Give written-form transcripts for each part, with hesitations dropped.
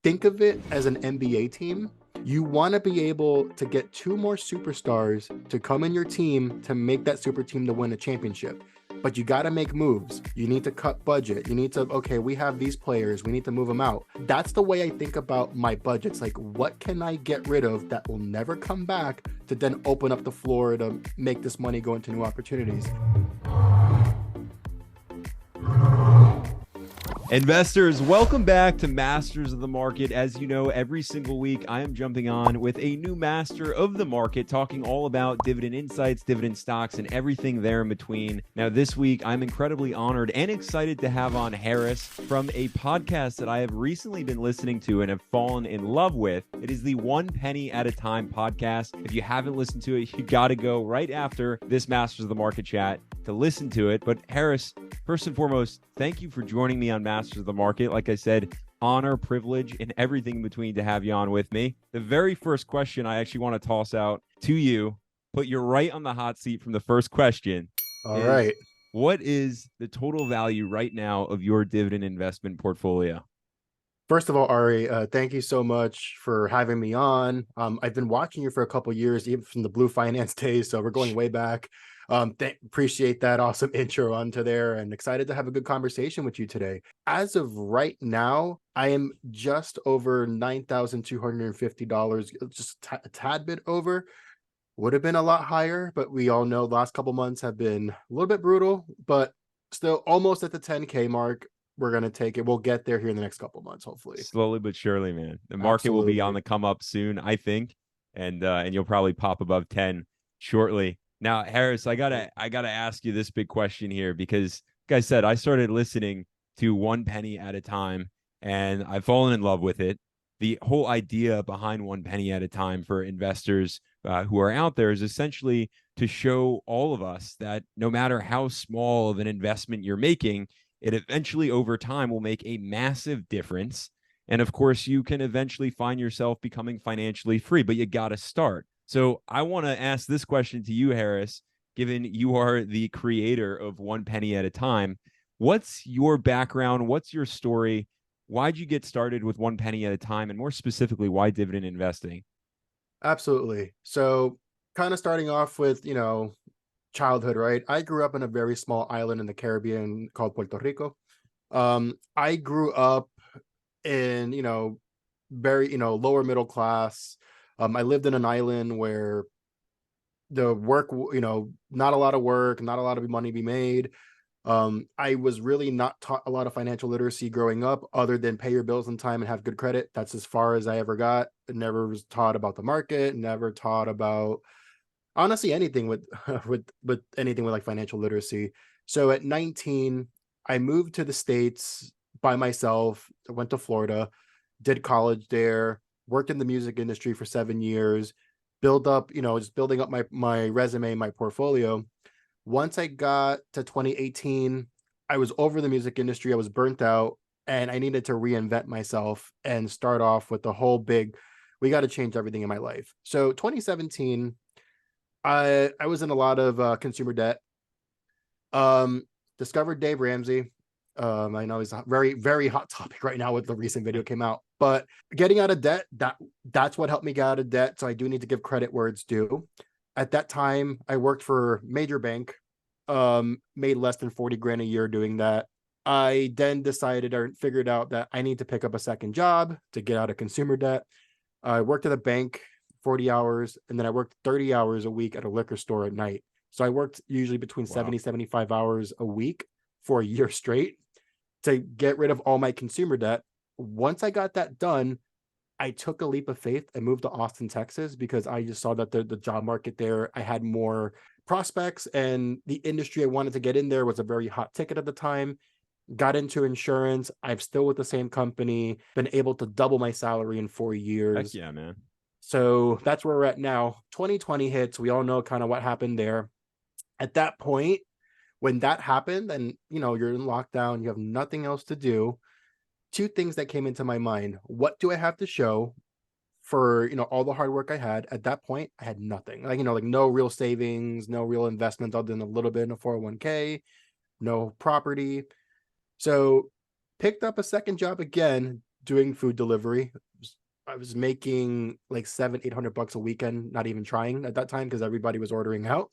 think of it as an NBA team. You want to be able to get two more superstars to come in your team to make that super team to win a championship. But you got to make moves. You need to cut budget. You need to, okay, we have these players. We need to move them out. That's the way I think about my budgets. Like, what can I get rid of that will never come back to then open up the floor to make this money go into new opportunities? Investors, welcome back to Masters of the Market. As you know, every single week I am jumping on with a new master of the market, talking all about dividend insights, dividend stocks, and everything there in between. Now, this week I'm incredibly honored and excited to have on Harris from a podcast that I have recently been listening to and have fallen in love with. It is the One Penny at a Time podcast. If you haven't listened to it, you got to go right after this Masters of the Market chat to listen to it. But Harris, first and foremost, thank you for joining me on Masters of the Market. Like I said, honor, privilege, and everything in between to have you on with me. The very first question I actually want to toss out to you, put you right on the hot seat from the first question. All right. What is the total value right now of your dividend investment portfolio? First of all, Ari, thank you so much for having me on. I've been watching you for a couple of years, even from the Blue Finance days, so we're going way back. Appreciate that awesome intro onto there, and excited to have a good conversation with you today. As of right now, I am just over $9,250, just a tad bit over. Would have been a lot higher, but we all know the last couple months have been a little bit brutal, but still almost at the 10K mark. We're going to take it. We'll get there here in the next couple months, hopefully. Slowly but surely, man. The market will be on the come up soon, I think, and you'll probably pop above 10 shortly. Now, Harris, I gotta ask you this big question here because, like I said, I started listening to One Penny at a Time, and I've fallen in love with it. The whole idea behind One Penny at a Time for investors who are out there is essentially to show all of us that no matter how small of an investment you're making, it eventually over time will make a massive difference. And of course, you can eventually find yourself becoming financially free, but you got to start. So I want to ask this question to you, Harris, given you are the creator of One Penny at a Time. What's your background? What's your story? Why'd you get started with One Penny at a Time? And more specifically, why dividend investing? Absolutely. So kind of starting off with, childhood, right? I grew up in a very small island in the Caribbean called Puerto Rico. I grew up in, very, lower middle class. I lived in an island where the work, not a lot of work, not a lot of money to be made. I was really not taught a lot of financial literacy growing up, other than pay your bills on time and have good credit. That's as far as I ever got. I never was taught about the market, never taught about honestly anything with with anything with like financial literacy. So at 19, I moved to the States by myself. I went to Florida, did college there, worked in the music industry for 7 years, build up, just building up my resume, my portfolio. Once I got to 2018, I was over the music industry. I was burnt out, and I needed to reinvent myself and start off with the whole big, we got to change everything in my life. So 2017, I was in a lot of consumer debt. Discovered Dave Ramsey. I know he's a very, very hot topic right now with the recent video came out, but getting out of debt, that's what helped me get out of debt. So I do need to give credit where it's due. At that time, I worked for a major bank, made less than 40 grand a year doing that. I then decided or figured out that I need to pick up a second job to get out of consumer debt. I worked at a bank 40 hours, and then I worked 30 hours a week at a liquor store at night. So I worked usually between 75 hours a week for a year straight to get rid of all my consumer debt. Once I got that done, I took a leap of faith and moved to Austin, Texas, because I just saw that the job market there, I had more prospects, and the industry I wanted to get in there was a very hot ticket at the time. Got into insurance. I'm still with the same company, been able to double my salary in 4 years. Heck yeah, man. So that's where we're at now. 2020 hits. We all know kind of what happened there. At that point, when that happened, and you're in lockdown, you have nothing else to do. Two things that came into my mind: what do I have to show for all the hard work I had? At that point, I had nothing. Like no real savings, no real investment other than a little bit in a 401k, no property. So picked up a second job again, doing food delivery. I was making like $700-800 a weekend, not even trying at that time because everybody was ordering out.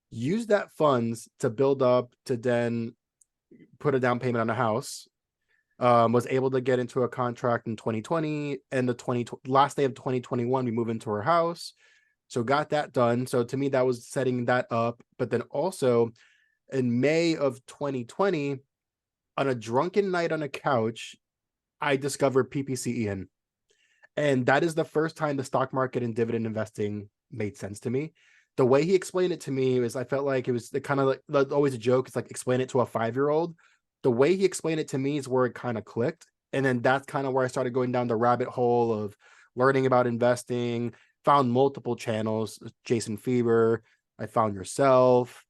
Use that funds to build up to then put a down payment on a house. Was able to get into a contract in 2020, and the last day of 2021, we moved into our house. So got that done. So to me, that was setting that up. But then also in May of 2020, on a drunken night on a couch, I discovered PPCEN. And that is the first time the stock market and dividend investing made sense to me. The way he explained it to me was, I felt like it was kind of like, always a joke. It's like, explain it to a 5-year-old. The way he explained it to me is where it kind of clicked. And then that's kind of where I started going down the rabbit hole of learning about investing, found multiple channels, Jason Fieber, I found yourself.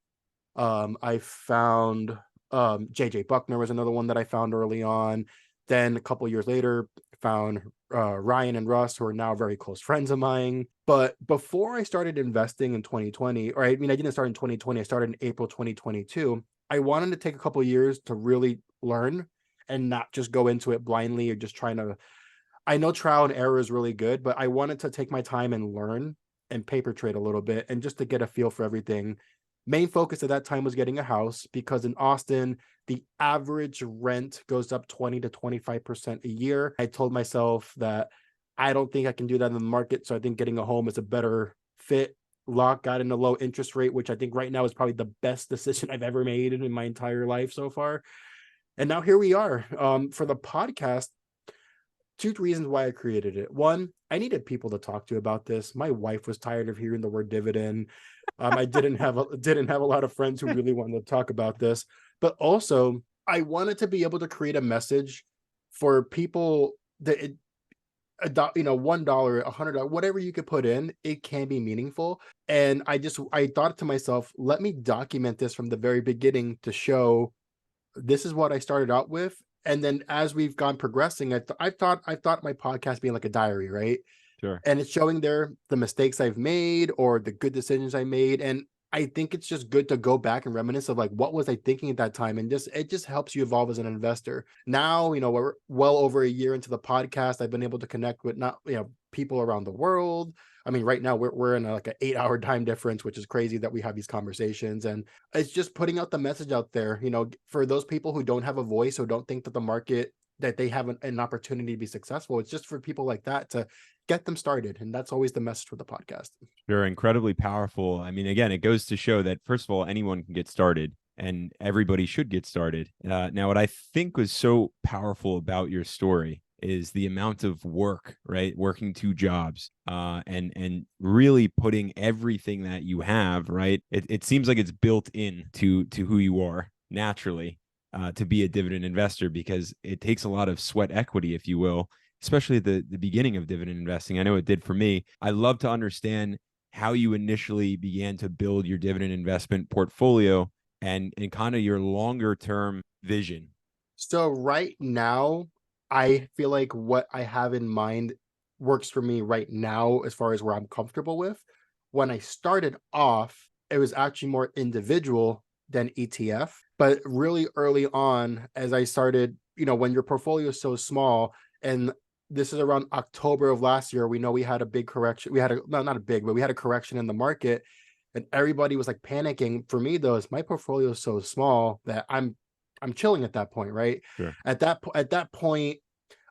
I found JJ Buckner was another one that I found early on. Then a couple years later, found Ryan and Russ, who are now very close friends of mine. But before I started investing in 2020, or I mean, I didn't start in 2020, I started in April 2022. I wanted to take a couple years to really learn and not just go into it blindly or just trying to. I know trial and error is really good, but I wanted to take my time and learn and paper trade a little bit and just to get a feel for everything. Main focus at that time was getting a house, because in Austin, the average rent goes up 20 to 25% a year. I told myself that I don't think I can do that in the market. So I think getting a home is a better fit. Got in a low interest rate, which I think right now is probably the best decision I've ever made in my entire life so far. And now here we are. For the podcast, 2 reasons why I created it. One, I needed people to talk to about this. My wife was tired of hearing the word dividend. I didn't have a lot of friends who really wanted to talk about this, but also I wanted to be able to create a message for people that $1, $100, whatever you could put in, it can be meaningful. And I thought to myself, let me document this from the very beginning to show this is what I started out with. And then as we've gone progressing, I thought my podcast being like a diary, right? Sure. And it's showing there the mistakes I've made or the good decisions I made. And I think it's just good to go back and reminisce of like, what was I thinking at that time? And it just helps you evolve as an investor. Now, we're well over a year into the podcast. I've been able to connect with people around the world. I mean, right now we're in like an 8-hour time difference, which is crazy that we have these conversations. And it's just putting out the message out there, for those people who don't have a voice or don't think that the market, that they have an opportunity to be successful. It's just for people like that to get them started. And that's always the message with the podcast. They're incredibly powerful. I mean, again, it goes to show that, first of all, anyone can get started and everybody should get started. Now, what I think was so powerful about your story is the amount of work, right? Working 2 jobs, and really putting everything that you have, right? It seems like it's built in to who you are naturally, to be a dividend investor, because it takes a lot of sweat equity, if you will, especially at the beginning of dividend investing. I know it did for me. I love to understand how you initially began to build your dividend investment portfolio and kind of your longer term vision. So right now, I feel like what I have in mind works for me right now as far as where I'm comfortable with. When I started off, it was actually more individual than ETF. But really early on, as I started, when your portfolio is so small, and this is around October of last year, we know we had a big correction. We had not a big, but we had a correction in the market, and everybody was like panicking. For me, though, is my portfolio is so small that I'm chilling at that point, right? Sure. At that point,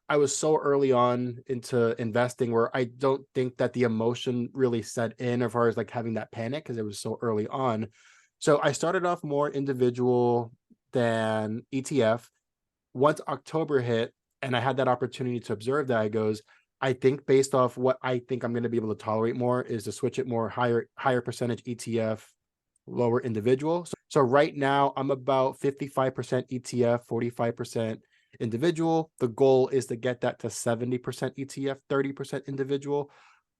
I was so early on into investing where I don't think that the emotion really set in as far as like having that panic, because it was so early on. So I started off more individual than ETF. Once October hit and I had that opportunity to observe that, I think based off what I think I'm going to be able to tolerate more is to switch it more higher percentage ETF, lower individual. So right now I'm about 55% ETF, 45% individual. The goal is to get that to 70% ETF, 30% individual.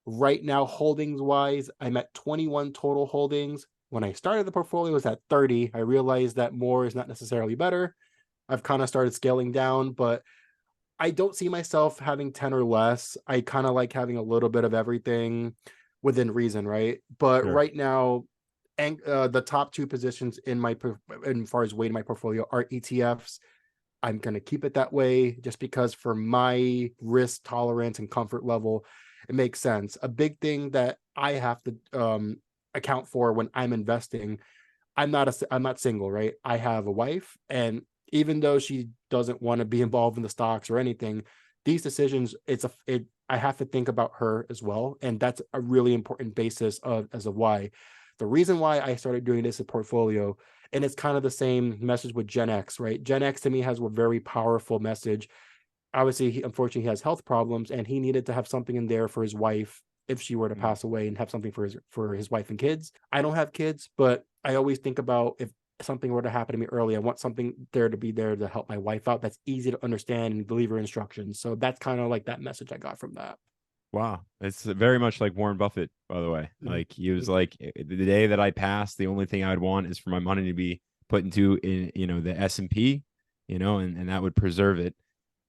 Right now, holdings wise, I'm at 21 total holdings. When I started the portfolio, it was at 30. I realized that more is not necessarily better. I've kind of started scaling down, but I don't see myself having 10 or less. I kind of like having a little bit of everything within reason, right? But Sure. right now, and the top 2 positions in as far as weight in my portfolio are ETFs. I'm going to keep it that way just because for my risk tolerance and comfort level, it makes sense. A big thing that I have to account for when I'm investing, I'm not single, right? I have a wife, and even though she doesn't want to be involved in the stocks or anything, these decisions, I have to think about her as well, and that's a really important basis of as a why. The reason why I started doing this in portfolio, and it's kind of the same message with Gen X, right? Gen X to me has a very powerful message. Obviously, unfortunately, he has health problems, and he needed to have something in there for his wife if she were to pass away, and have something for his wife and kids. I don't have kids, but I always think about if something were to happen to me early, I want something there to be there to help my wife out. That's easy to understand and deliver instructions. So that's kind of like that message I got from that. Wow. It's very much like Warren Buffett, by the way. Like he was like, the day that I pass, the only thing I'd want is for my money to be put into the S&P, and that would preserve it.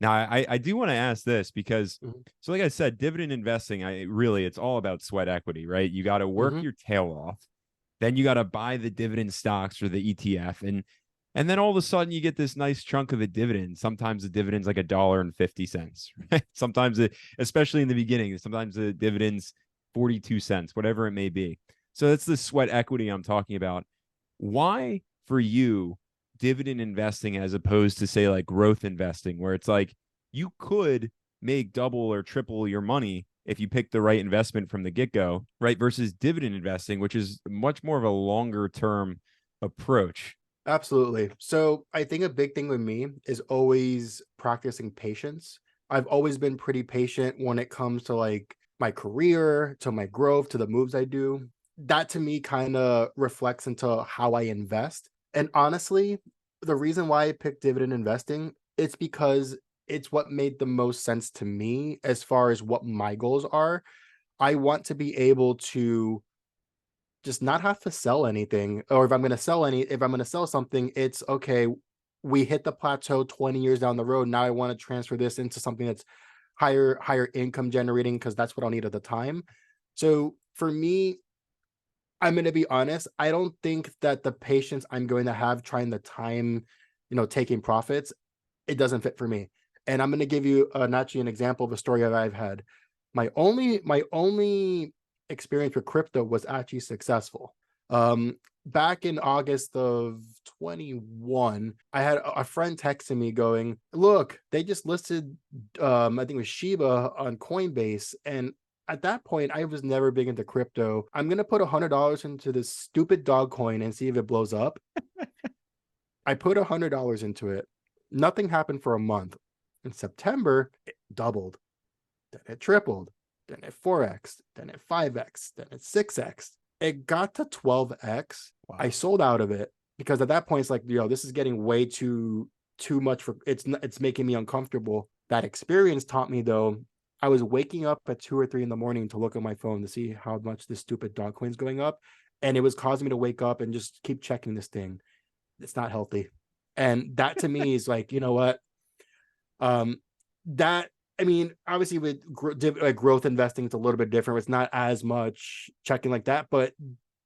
Now, I do want to ask this because, so like I said, dividend investing, it's all about sweat equity, right? You got to work your tail off. Then you got to buy the dividend stocks or the ETF. And then all of a sudden you get this nice chunk of the dividend. Sometimes the dividend's like $1.50, right? Sometimes, especially in the beginning, sometimes the dividend's 42 cents, whatever it may be. So that's the sweat equity I'm talking about. Why, for you, dividend investing as opposed to, say, like growth investing, where it's like you could make double or triple your money if you pick the right investment from the get-go, right? Versus dividend investing, which is much more of a longer term approach. Absolutely. So I think a big thing with me is always practicing patience. I've always been pretty patient when it comes to like my career, to my growth, to the moves I do. That to me kind of reflects into how I invest. And honestly, the reason why I picked dividend investing, it's because it's what made the most sense to me as far as what my goals are. I want to be able to just not have to sell anything, or if I'm going to sell something, it's okay, we hit the plateau 20 years down the road. Now I want to transfer this into something that's higher income generating, because that's what I'll need at the time. So for me, I'm going to be honest, I don't think that the patience I'm going to have trying to time, taking profits, it doesn't fit for me. And I'm going to give you actually an example of a story that I've had. My only experience with crypto was actually successful. Back in August of 21, I had a friend texting me going, look, they just listed I think it was Shiba on Coinbase. And at that point, I was never big into crypto. I'm gonna put $100 into this stupid dog coin and see if it blows up. I put $100 into it. Nothing happened for a month. In September, it doubled, then it tripled, then it 4x, then it 5x, then it 6x. It got to 12x. Wow. I sold out of it because at that point it's like, this is getting way too much for it's making me uncomfortable. That experience taught me though, I was waking up at 2 or 3 in the morning to look at my phone to see how much this stupid dog coin's going up, and it was causing me to wake up and just keep checking this thing. It's not healthy. And that to me is like, you know what? That, I mean, obviously with growth investing, it's a little bit different. It's not as much checking like that, but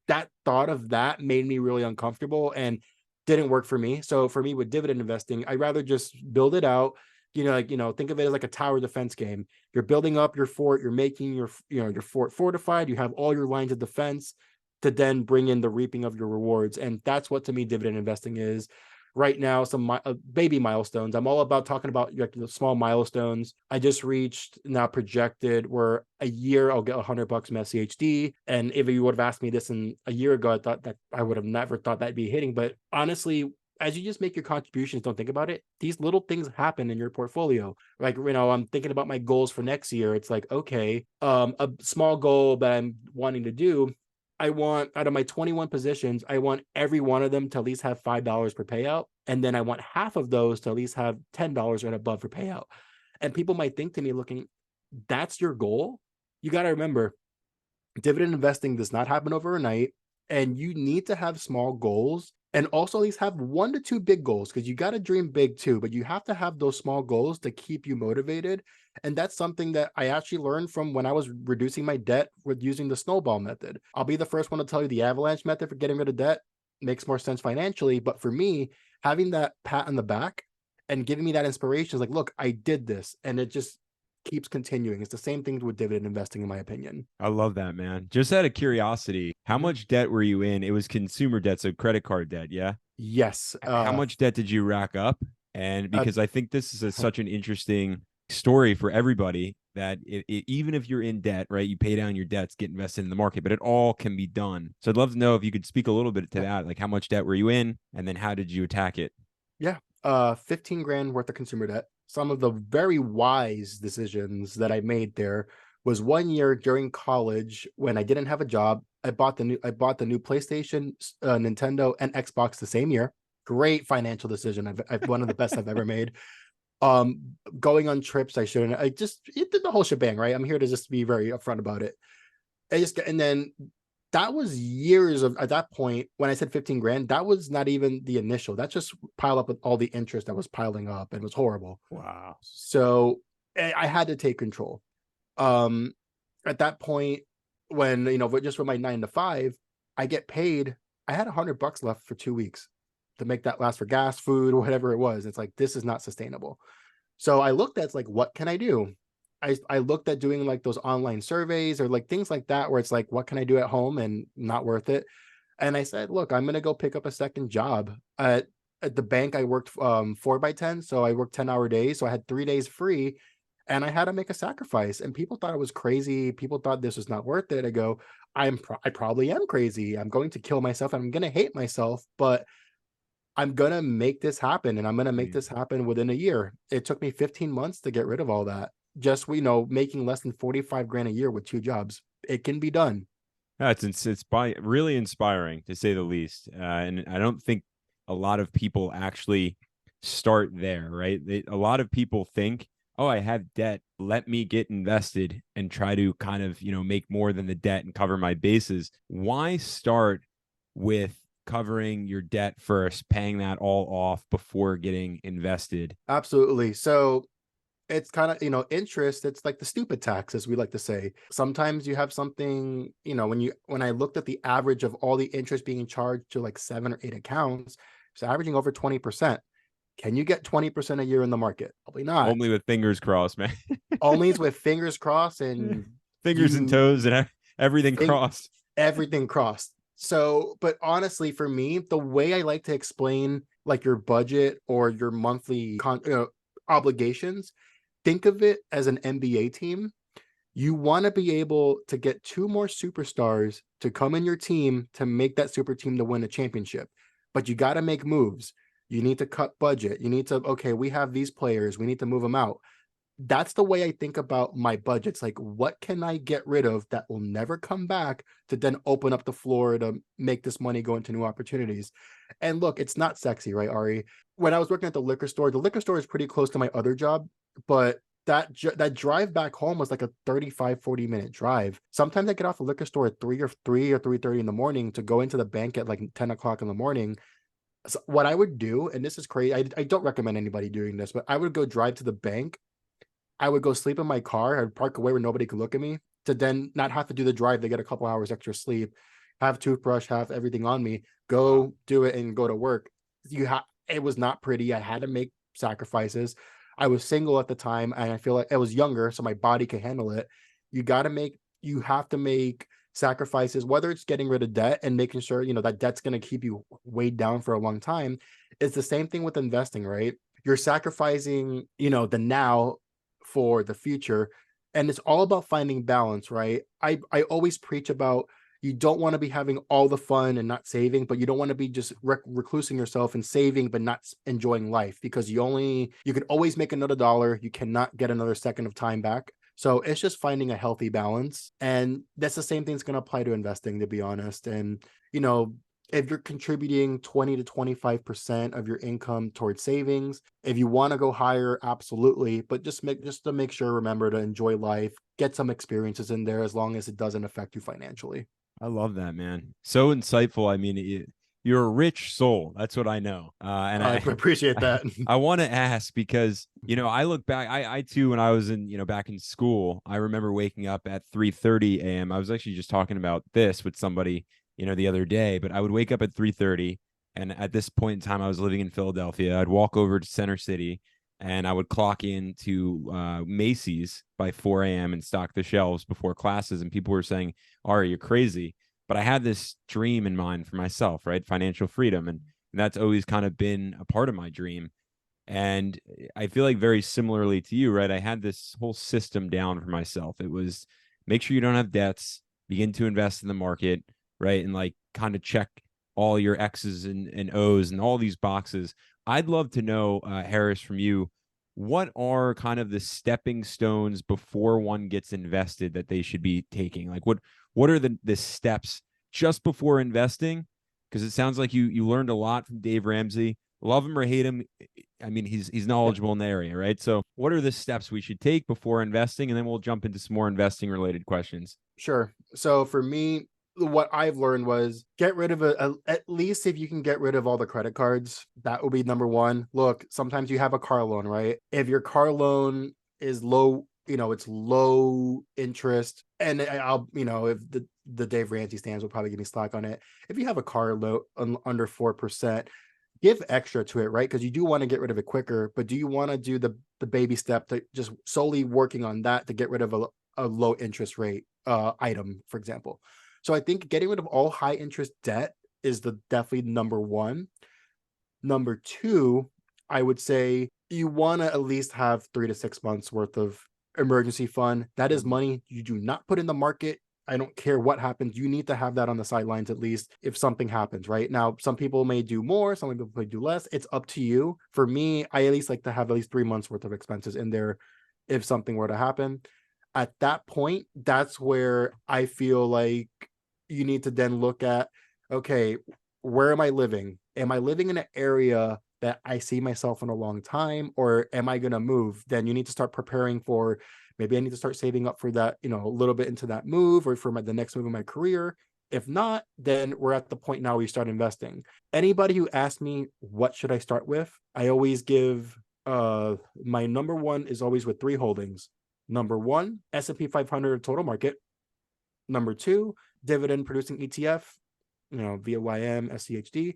that thought of that made me really uncomfortable and didn't work for me. So for me with dividend investing, I'd rather just build it out. Think of it as like a tower defense game. You're building up your fort, you're making your fort fortified, you have all your lines of defense to then bring in the reaping of your rewards. And that's what to me dividend investing is right now. Some baby milestones. I'm all about talking about the small milestones. I just reached, now projected, where a year I'll get $100 from SCHD. And if you would have asked me this in a year ago, I thought that I would have never thought that'd be hitting. But honestly, as you just make your contributions, don't think about it, these little things happen in your portfolio. Like, I'm thinking about my goals for next year. It's like, okay, a small goal that I'm wanting to do, I want, out of my 21 positions, I want every one of them to at least have $5 per payout. And then I want half of those to at least have $10 and above for payout. And people might think to me looking, that's your goal? You got to remember, dividend investing does not happen overnight. And you need to have small goals, and also at least have 1 to 2 big goals, because you got to dream big too, but you have to have those small goals to keep you motivated. And that's something that I actually learned from when I was reducing my debt with using the snowball method. I'll be the first one to tell you the avalanche method for getting rid of debt makes more sense financially. But for me, having that pat on the back and giving me that inspiration. Is like, look, I did this, and it just keeps continuing. It's the same thing with dividend investing, in my opinion. I love that, man. Just out of curiosity, how Mhm. much debt were you in? It was consumer debt, so credit card debt, yeah? Yes. How much debt did you rack up? And Uh, because I think this is such an interesting story for everybody that even if you're in debt, right, you pay down your debts, get invested in the market, but it all can be done. So I'd love to know if you could speak a little bit to that, like how much debt were you in, and then how did you attack it? yeah. 15 grand worth of consumer debt. Some of the very wise decisions that I made there was one year during college when I didn't have a job. I bought the new PlayStation, Nintendo, and Xbox the same year. Great financial decision. I've one of the best I've ever made. Going on trips I shouldn't. I just it did the whole shebang, right? I'm here to just be very upfront about it. And then that was years of, at that point when I said 15 grand, that was not even the initial. That just piled up with all the interest that was piling up, and it was horrible. Wow. So I had to take control. Um, at that point, when just with my 9 to 5, I get paid. I had $100 left for 2 weeks to make that last for gas, food, or whatever it was. It's like, this is not sustainable. So I looked at, like, what can I do? I looked at doing like those online surveys or like things like that, where it's like, what can I do at home and not worth it? And I said, look, I'm gonna go pick up a second job at the bank. I worked 4 by 10, so I worked 10-hour days, so I had 3 days free, and I had to make a sacrifice. And people thought it was crazy. People thought this was not worth it. I go, I probably am crazy. I'm going to kill myself, and I'm gonna hate myself, but I'm gonna make this happen, and I'm gonna make Mm. this happen within a year. It took me 15 months to get rid of all that. Just making less than 45 grand a year with 2 jobs. It can be done. It's really inspiring to say the least. And I don't think a lot of people actually start there, right? A lot of people think, oh, I have debt. Let me get invested and try to kind of, make more than the debt and cover my bases. Why start with covering your debt first, paying that all off before getting invested? Absolutely. So it's kind of, interest. It's like the stupid tax, as we like to say. Sometimes you have something, when I looked at the average of all the interest being charged to like 7 or 8 accounts, it's averaging over 20%. Can you get 20% a year in the market? Probably not. Only with fingers crossed, man. Only with fingers crossed, and Fingers and you toes and everything think crossed. everything crossed. So, but honestly, for me, the way I like to explain like your budget or your monthly obligations, think of it as an NBA team. You want to be able to get 2 more superstars to come in your team to make that super team to win a championship. But you got to make moves. You need to cut budget. You need to, okay, we have these players, we need to move them out. That's the way I think about my budgets. Like, what can I get rid of that will never come back to then open up the floor to make this money go into new opportunities? And look, it's not sexy, right, Ari? When I was working at the liquor store is pretty close to my other job, but that drive back home was like a 35-40 minute drive. Sometimes I get off the liquor store at 3 or 3:30 in the morning to go into the bank at like 10 o'clock in the morning. So what I would do, and this is crazy, I don't recommend anybody doing this, but I would go drive to the bank. I would go sleep in my car. I'd park away where nobody could look at me, to then not have to do the drive to get a couple hours extra sleep, have toothbrush, have everything on me, Wow. go do it and go to work. It was not pretty. I had to make sacrifices. I was single at the time, and I feel like I was younger, so my body can handle it. You have to make sacrifices, whether it's getting rid of debt and making sure, that debt's going to keep you weighed down for a long time. It's the same thing with investing, right? You're sacrificing, the now for the future. And it's all about finding balance, right? I always preach about, you don't want to be having all the fun and not saving, but you don't want to be just reclusing yourself and saving but not enjoying life, because you can always make another dollar. You cannot get another second of time back. So it's just finding a healthy balance. And that's the same thing that's going to apply to investing, to be honest. And, you know, if you're contributing 20 to 25% of your income towards savings, if you want to go higher, absolutely. But just to make sure, remember to enjoy life, get some experiences in there, as long as it doesn't affect you financially. I love that, man. So insightful. I mean, you're a rich soul. That's what I know. And I appreciate that. I want to ask because, I look back, I too, when I was back in school, I remember waking up at 3:30 a.m. I was actually just talking about this with somebody, the other day, but I would wake up at 3:30 And at this point in time, I was living in Philadelphia. I'd walk over to Center City and I would clock into Macy's by 4 a.m. and stock the shelves before classes. And people were saying, Ari, you're crazy. But I had this dream in mind for myself, right? Financial freedom. And that's always kind of been a part of my dream. And I feel like very similarly to you, right? I had this whole system down for myself. It was make sure you don't have debts, begin to invest in the market, right? And like kind of check all your X's and O's and all these boxes. I'd love to know, Harris, from you, what are kind of the stepping stones before one gets invested that they should be taking? Like what are the steps just before investing? Because it sounds like you learned a lot from Dave Ramsey. Love him or hate him, I mean, he's knowledgeable in the area, right? So what are the steps we should take before investing? And then we'll jump into some more investing related questions. Sure. So for me, what I've learned was get rid of at least if you can get rid of all the credit cards, that would be number one. Look, sometimes you have a car loan, right? If your car loan is low, it's low interest, and I'll, if the Dave Ramsey stands will probably give me slack on it. If you have a car loan under 4%, give extra to it, right? Because you do want to get rid of it quicker, but do you want to do the baby step to just solely working on that to get rid of a low interest rate item, for example? So I think getting rid of all high interest debt is definitely number one. Number two, I would say you want to at least have 3 to 6 months worth of emergency fund. That is money you do not put in the market. I don't care what happens. You need to have that on the sidelines at least if something happens, right? Now, some people may do more, some people may do less. It's up to you. For me, I at least like to have at least 3 months worth of expenses in there if something were to happen. At that point, that's where I feel like you need to then look at, okay, where am I living? Am I living in an area that I see myself in a long time, or am I going to move? Then you need to start preparing for, maybe I need to start saving up for that, a little bit into that move or for the next move in my career. If not, then we're at the point now where you start investing. Anybody who asks me, what should I start with? I always give, my number one is always with 3 holdings. Number one, S&P 500 total market. Number two, dividend producing ETF, VYM, SCHD.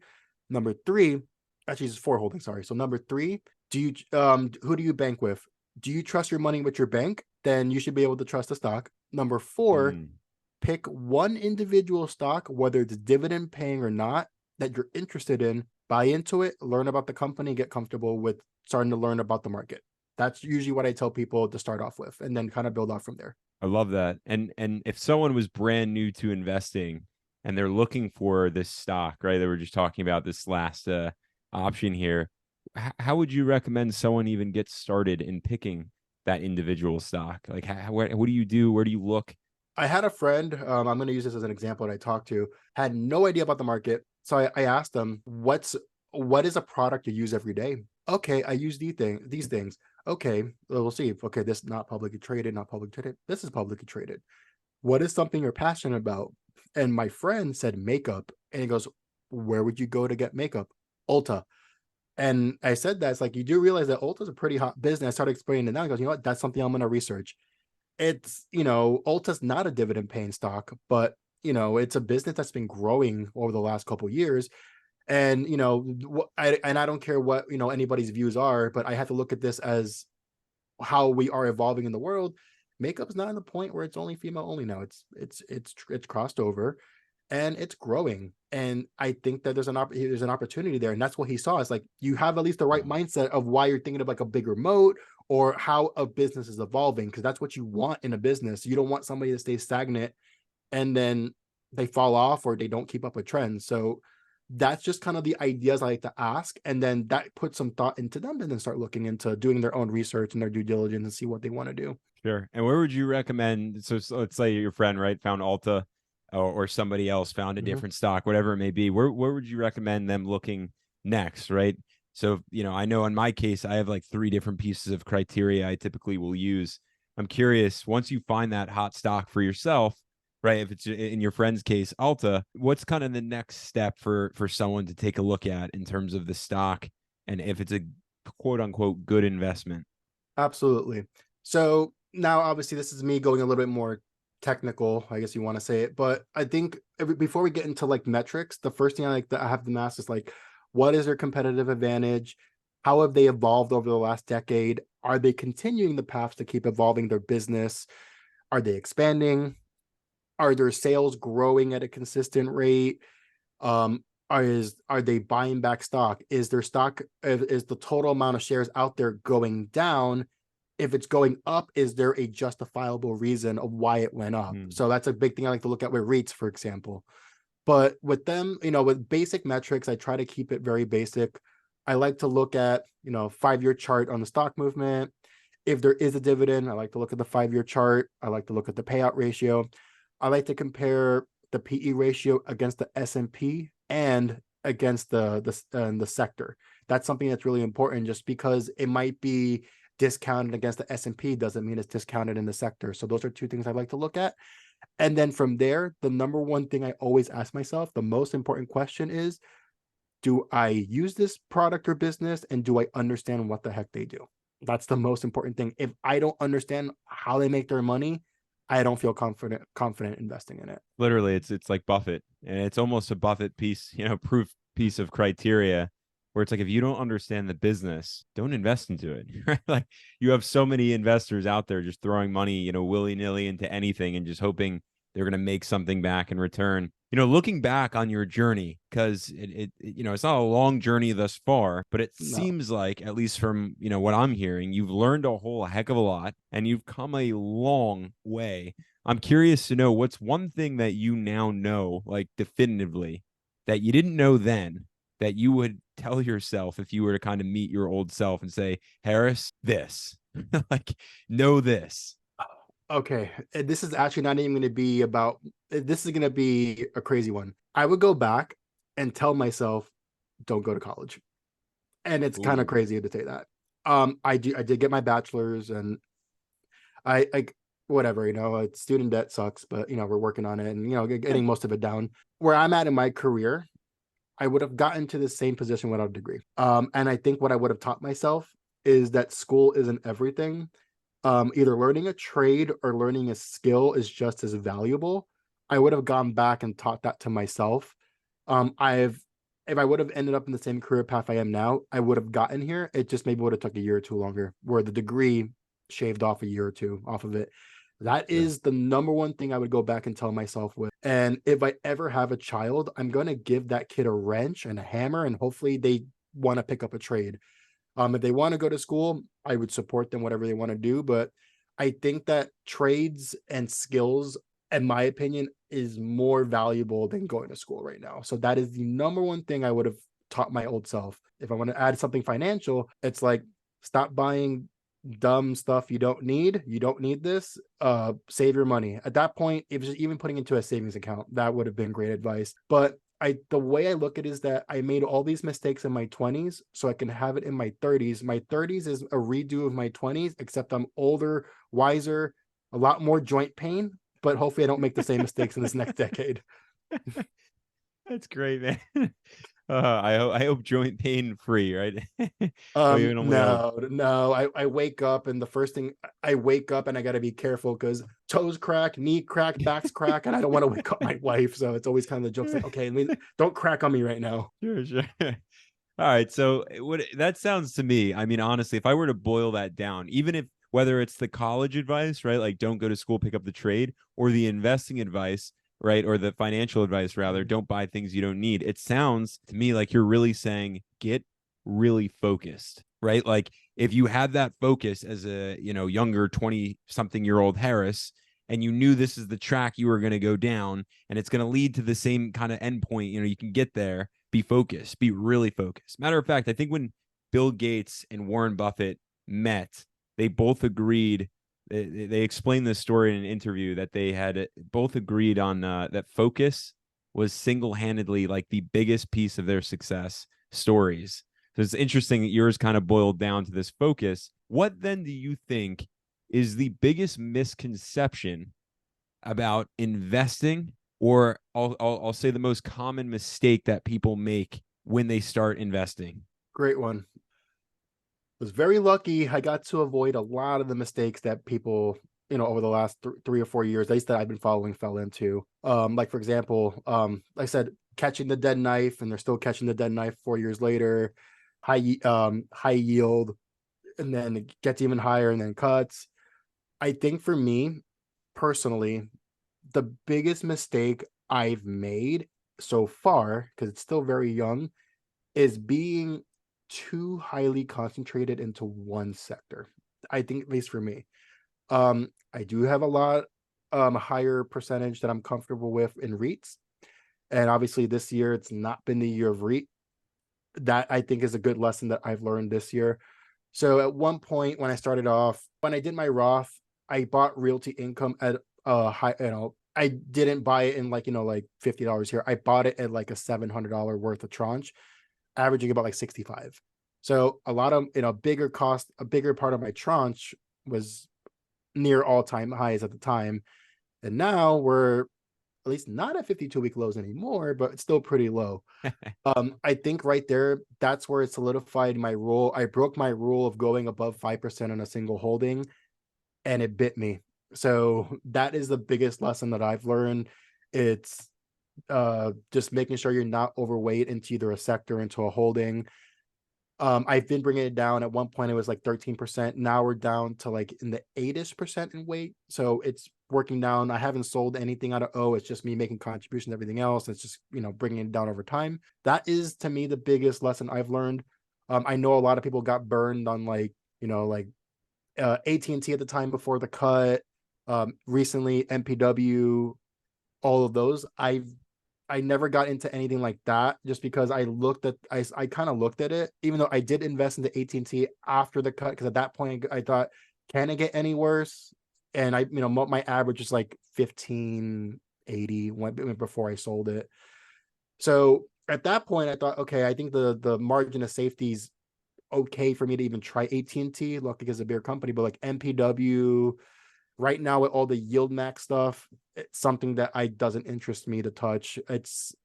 Number three, actually it's 4 holdings, sorry. So number three, who do you bank with? Do you trust your money with your bank? Then you should be able to trust the stock. Number four, pick one individual stock, whether it's dividend paying or not, that you're interested in, buy into it, learn about the company, get comfortable with starting to learn about the market. That's usually what I tell people to start off with, and then kind of build off from there. I love that. And if someone was brand new to investing and they're looking for this stock, right? That we're just talking about this last option here. How would you recommend someone even get started in picking that individual stock? Like, what do you do? Where do you look? I had a friend, I'm going to use this as an example that I talked to, had no idea about the market. So I asked them, what is a product you use every day? Okay, I use these things. Okay, we'll see. Okay, this is not publicly traded, not publicly traded. This is publicly traded. What is something you're passionate about? And my friend said makeup. And he goes, where would you go to get makeup? Ulta. And I said that, it's like, you do realize that Ulta is a pretty hot business. I started explaining it now. He goes, you know what? That's something I'm going to research. It's, Ulta's not a dividend paying stock, but, it's a business that's been growing over the last couple of years. And, I don't care what, anybody's views are, but I have to look at this as how we are evolving in the world. Makeup's not in the point where it's only female only now. It's crossed over and it's growing. And I think that there's an opportunity there. And that's what he saw. It's like, you have at least the right mindset of why you're thinking of like a bigger moat or how a business is evolving, because that's what you want in a business. You don't want somebody to stay stagnant and then they fall off or they don't keep up with trends. So that's just kind of the ideas I like to ask. And then that puts some thought into them and then start looking into doing their own research and their due diligence and see what they want to do. Sure. And where would you recommend? So let's say your friend, right, found Ulta or somebody else found a different stock, whatever it may be. Where would you recommend them looking next, right? So, I know in my case, I have like 3 different pieces of criteria I typically will use. I'm curious, once you find that hot stock for yourself, right? If it's in your friend's case, Ulta, what's kind of the next step for someone to take a look at in terms of the stock and if it's a quote unquote good investment? Absolutely. So now, obviously, this is me going a little bit more technical, I guess you want to say it, but I think before we get into like metrics, the first thing I have them ask is like, What is their competitive advantage? How have they evolved over the last decade? Are they continuing the path to keep evolving their business? Are they expanding? Are their sales growing at a consistent rate? Are they buying back stock? Is their stock, is the total amount of shares out there going down? If it's going up, is there a justifiable reason of why it went up? So that's a big thing I like to look at with REITs, for example. But with them, with basic metrics, I try to keep it very basic. I like to look at, 5-year chart on the stock movement. If there is a dividend, I like to look at the 5-year chart. I like to look at the payout ratio. I like to compare the PE ratio against the S&P and against the sector. That's something that's really important. Just because it might be discounted against the S&P doesn't mean it's discounted in the sector. So those are two things I like to look at. And then from there, the number one thing I always ask myself, the most important question is, do I use this product or business, and do I understand what the heck they do? That's the most important thing. If I don't understand how they make their money, I don't feel confident investing in it. Literally, it's like Buffett, and it's almost a Buffett piece, proof piece of criteria, where it's like, if you don't understand the business, don't invest into it. Right? Like, you have so many investors out there just throwing money, willy-nilly into anything and just hoping they're going to make something back in return. Looking back on your journey, because it's not a long journey thus far, but it seems like, at least from what I'm hearing, you've learned a whole heck of a lot and you've come a long way. I'm curious to know, what's one thing that you now know, like, definitively, that you didn't know then, that you would tell yourself if you were to kind of meet your old self and say, Harris, this, like, know this. Okay, this is actually not even going to be about, this is going to be a crazy one. I would go back and tell myself, don't go to college. And it's kind of crazy to say that. I did get my bachelor's, and I whatever, student debt sucks, but we're working on it, and getting most of it down. Where I'm at in my career, I would have gotten to the same position without a degree. And I think what I would have taught myself is that school isn't everything. Either learning a trade or learning a skill is just as valuable. I would have gone back and taught that to myself. If I would have ended up in the same career path I am now, I would have gotten here. It just maybe would have took a year or two longer, where the degree shaved off a year or two off of it. That is the number one thing I would go back and tell myself with. And if I ever have a child, I'm going to give that kid a wrench and a hammer, and hopefully they want to pick up a trade. If they want to go to school, I would support them, whatever they want to do. But I think that trades and skills, in my opinion, is more valuable than going to school right now. So that is the number one thing I would have taught my old self. If I want to add something financial, it's like, stop buying dumb stuff you don't need. You don't need this. Save your money. At that point, if it's even putting into a savings account, that would have been great advice. But the way I look at it is that I made all these mistakes in my 20s so I can have it in my 30s. My 30s is a redo of my 20s, except I'm older, wiser, a lot more joint pain, but hopefully I don't make the same mistakes in this next decade. That's great, man. I hope joint pain free, right? No. I wake up, and the first thing, I wake up and I got to be careful because toes crack, knee crack, back's crack, and I don't want to wake up my wife. So it's always kind of the jokes like, okay, don't crack on me right now. Sure. All right. So that sounds to me, I mean, honestly, if I were to boil that down, even if, whether it's the college advice, right? Like, don't go to school, pick up the trade, or the investing advice, right? Or the financial advice, rather, don't buy things you don't need. It sounds to me like you're really saying, get really focused, right? Like, if you had that focus as a, younger 20-something-year-old Harris, and you knew this is the track you were going to go down, and it's going to lead to the same kind of endpoint, you can get there, be focused, be really focused. Matter of fact, I think when Bill Gates and Warren Buffett met, they both agreed. They explained this story in an interview that they had both agreed on that focus was single-handedly like the biggest piece of their success stories. So it's interesting that yours kind of boiled down to this focus. What then do you think is the biggest misconception about investing, or I'll say the most common mistake that people make when they start investing? Great one. Was very lucky. I got to avoid a lot of the mistakes that people, over the last 3 or 4 years, at least that I've been following, fell into. Like, for example, like I said, catching the dead knife, and they're still catching the dead knife 4 years later. High yield, and then it gets even higher and then cuts. I think for me personally, the biggest mistake I've made so far, because it's still very young, is being too highly concentrated into one sector. I think, at least for me. I do have a lot higher percentage that I'm comfortable with in REITs. And obviously this year it's not been the year of REIT. That I think is a good lesson that I've learned this year. So at one point when I started off, when I did my Roth, I bought Realty Income at high, I didn't buy it in like, like $50 here. I bought it at like a $700 worth of tranche, averaging about like 65. So a lot of, a bigger part of my tranche was near all-time highs at the time. And now we're at least not at 52-week lows anymore, but it's still pretty low. I think right there, that's where it solidified my rule. I broke my rule of going above 5% on a single holding, and it bit me. So that is the biggest lesson that I've learned. It's just making sure you're not overweight into either a sector, into a holding. I've been bringing it down. At one point it was like 13%. Now we're down to like in the 8-ish% in weight. So it's working down. I haven't sold anything out of O. It's just me making contributions, everything else. It's just, bringing it down over time. That is, to me, the biggest lesson I've learned. I know a lot of people got burned on like AT&T at the time before the cut. Recently MPW, all of those. I never got into anything like that, just because I kind of looked at it, even though I did invest into AT&T after the cut, because at that point I thought, can it get any worse? And my average is like 1580 before I sold it. So at that point I thought, okay, I think the margin of safety is okay for me to even try AT&T. Look, because it's a bigger company, but like MPW right now with all the yield max stuff, it's something that doesn't interest me to touch. It's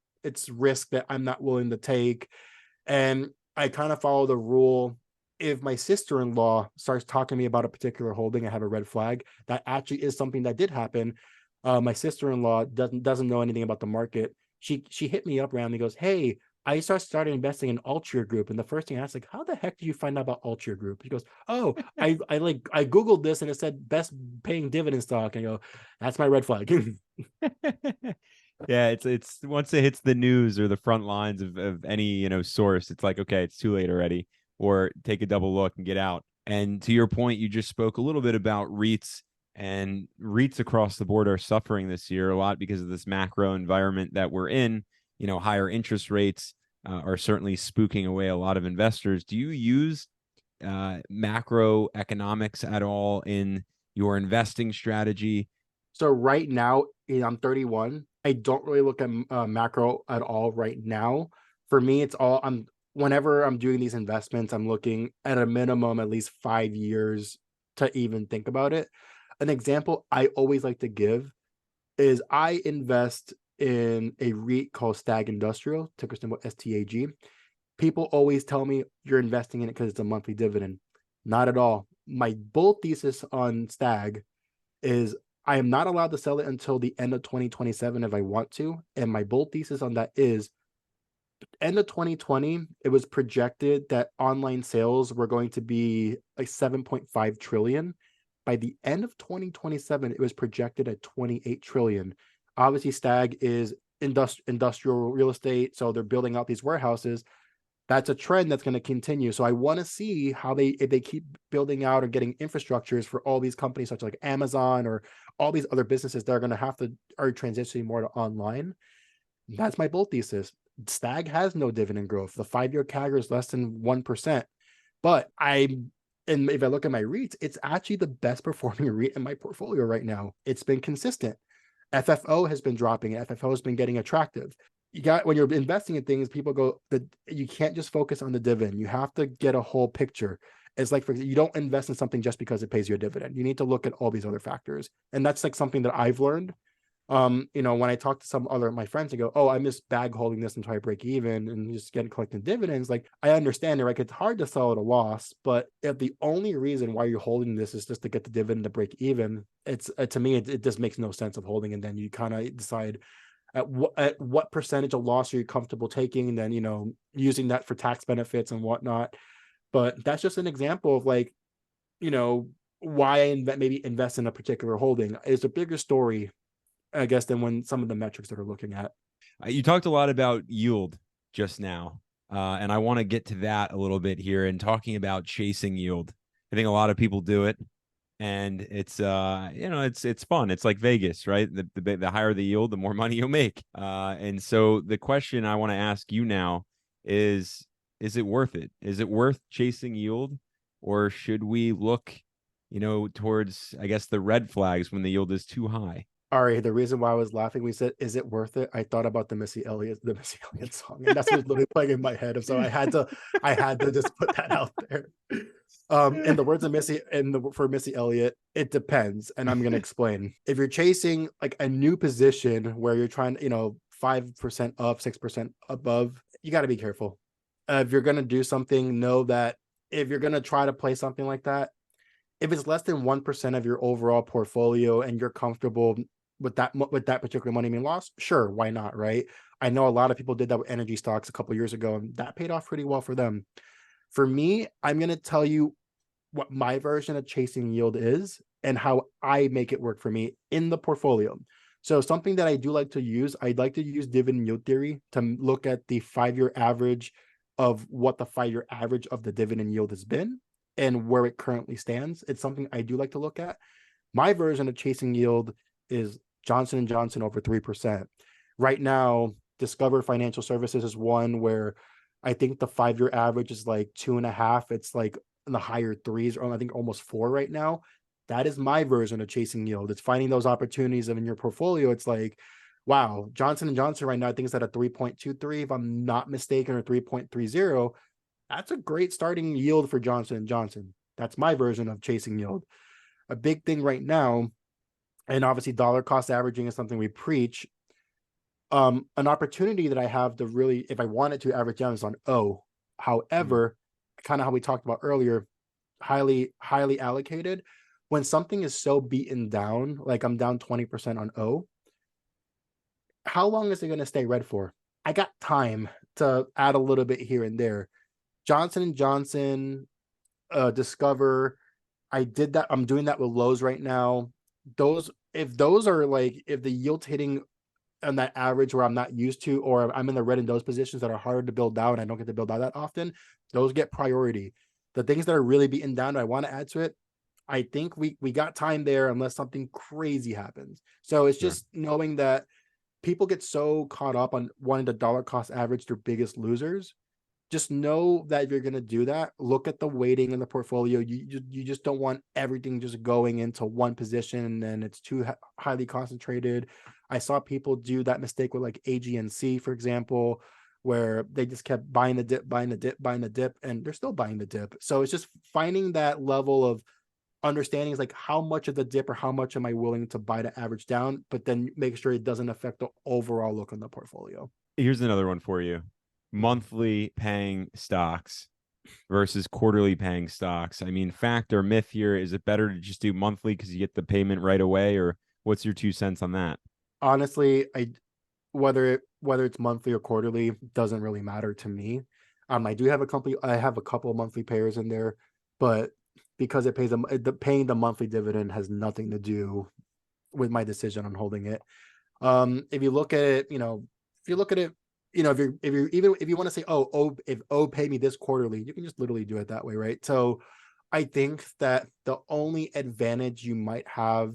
risk that I'm not willing to take. And I kind of follow the rule. If my sister-in-law starts talking to me about a particular holding, I have a red flag. That actually is something that did happen. My sister-in-law doesn't know anything about the market. She hit me up randomly, goes, hey, I started investing in Altria Group. And the first thing I asked, like, how the heck did you find out about Altria Group? She goes, oh, I Googled this and it said best paying dividend stock. And I go, that's my red flag. Yeah, it's once it hits the news or the front lines of any source, it's like, okay, it's too late already, or take a double look and get out. And to your point, you just spoke a little bit about REITs, and REITs across the board are suffering this year a lot because of this macro environment that we're in. Higher interest rates are certainly spooking away a lot of investors. Do you use macroeconomics at all in your investing strategy? So right now, I'm 31. I don't really look at macro at all right now. For me, it's all whenever I'm doing these investments, I'm looking at a minimum at least 5 years to even think about it. An example I always like to give is I invest in a REIT called Stag Industrial, ticker symbol STAG. People always tell me you're investing in it because it's a monthly dividend. Not at all. My bull thesis on Stag is I am not allowed to sell it until the end of 2027 if I want to. And my bull thesis on that is end of 2020, it was projected that online sales were going to be like 7.5 trillion. By the end of 2027, it was projected at 28 trillion. Obviously, Stag is industrial real estate, so they're building out these warehouses. That's a trend that's going to continue. So I want to see how if they keep building out or getting infrastructures for all these companies, such as like Amazon or all these other businesses that are going to are transitioning more to online. That's my bull thesis. Stag has no dividend growth. The 5-year CAGR is less than 1%. But and if I look at my REITs, it's actually the best performing REIT in my portfolio right now. It's been consistent. FFO has been dropping. FFO has been getting attractive. When you're investing in things, people go that you can't just focus on the dividend. You have to get a whole picture. It's like, for example, you don't invest in something just because it pays you a dividend. You need to look at all these other factors. And that's like something that I've learned. When I talk to some other my friends, I go, oh, I miss bag holding this until I break even and just collecting dividends. Like, I understand it, right? It's hard to sell at a loss, but if the only reason why you're holding this is just to get the dividend to break even, it's to me, it just makes no sense of holding. And then you kind of decide, at what percentage of loss are you comfortable taking, and then, using that for tax benefits and whatnot. But that's just an example of like, why I maybe invest in a particular holding. It's a bigger story, I guess, than when some of the metrics that we're looking at. You talked a lot about yield just now, and I want to get to that a little bit here and talking about chasing yield. I think a lot of people do it, and it's it's fun. It's like Vegas, right? The higher the yield, the more money you'll make. And so the question I want to ask you now is it worth it? Is it worth chasing yield, or should we look, towards, I guess, the red flags when the yield is too high? Ari, the reason why I was laughing, we said, "Is it worth it?" I thought about the Missy Elliott song, and that's what's literally playing in my head. So I had to just put that out there. In the words of for Missy Elliott, it depends, and I'm gonna explain. If you're chasing like a new position where you're trying, 5% up, 6% above, you got to be careful. If you're gonna do something, know that if you're gonna try to play something like that, if it's less than 1% of your overall portfolio and you're comfortable with that particular money being lost, sure, why not, right? I know a lot of people did that with energy stocks a couple of years ago, and that paid off pretty well for them. For me, I'm going to tell you what my version of chasing yield is and how I make it work for me in the portfolio. So something that I do like to use, I'd like to use dividend yield theory to look at the 5-year average of what the 5-year average of the dividend yield has been and where it currently stands. It's something I do like to look at. My version of chasing yield is Johnson & Johnson over 3%. Right now, Discover Financial Services is one where I think the 5-year average is like 2.5. It's like in the higher threes, or I think almost 4 right now. That is my version of chasing yield. It's finding those opportunities in your portfolio. It's like, wow, Johnson & Johnson right now, I think it's at a 3.23, if I'm not mistaken, or 3.30. That's a great starting yield for Johnson & Johnson. That's my version of chasing yield. A big thing right now, and obviously dollar cost averaging is something we preach. An opportunity that I have to really, if I wanted to average down, is on O. However, kind of how we talked about earlier, highly allocated. When something is so beaten down, like I'm down 20% on O, how long is it going to stay red for? I got time to add a little bit here and there. Johnson & Johnson, Discover, I did that. I'm doing that with Lowe's right now. If the yield's hitting on that average where I'm not used to, or I'm in the red in those positions that are harder to build out, and I don't get to build out that often, those get priority. The things that are really beaten down, I want to add to it. I think we got time there unless something crazy happens. So it's just knowing that people get so caught up on wanting to dollar cost average their biggest losers. Just know that if you're going to do that, look at the weighting in the portfolio. You just don't want everything just going into one position and then it's too highly concentrated. I saw people do that mistake with like AGNC, for example, where they just kept buying the dip, and they're still buying the dip. So it's just finding that level of understanding, is like, how much of the dip or how much am I willing to buy to average down, but then make sure it doesn't affect the overall look on the portfolio. Here's another one for you. Monthly paying stocks versus quarterly paying stocks. I mean, fact or myth here, is it better to just do monthly because you get the payment right away, or what's your 2 cents on that? Honestly, whether it's monthly or quarterly doesn't really matter to me. I have a couple of monthly payers in there, but because it pays them, paying the monthly dividend has nothing to do with my decision on holding it. If you look at it, if you want to say, if pay me this quarterly, you can just literally do it that way, right? So I think that the only advantage you might have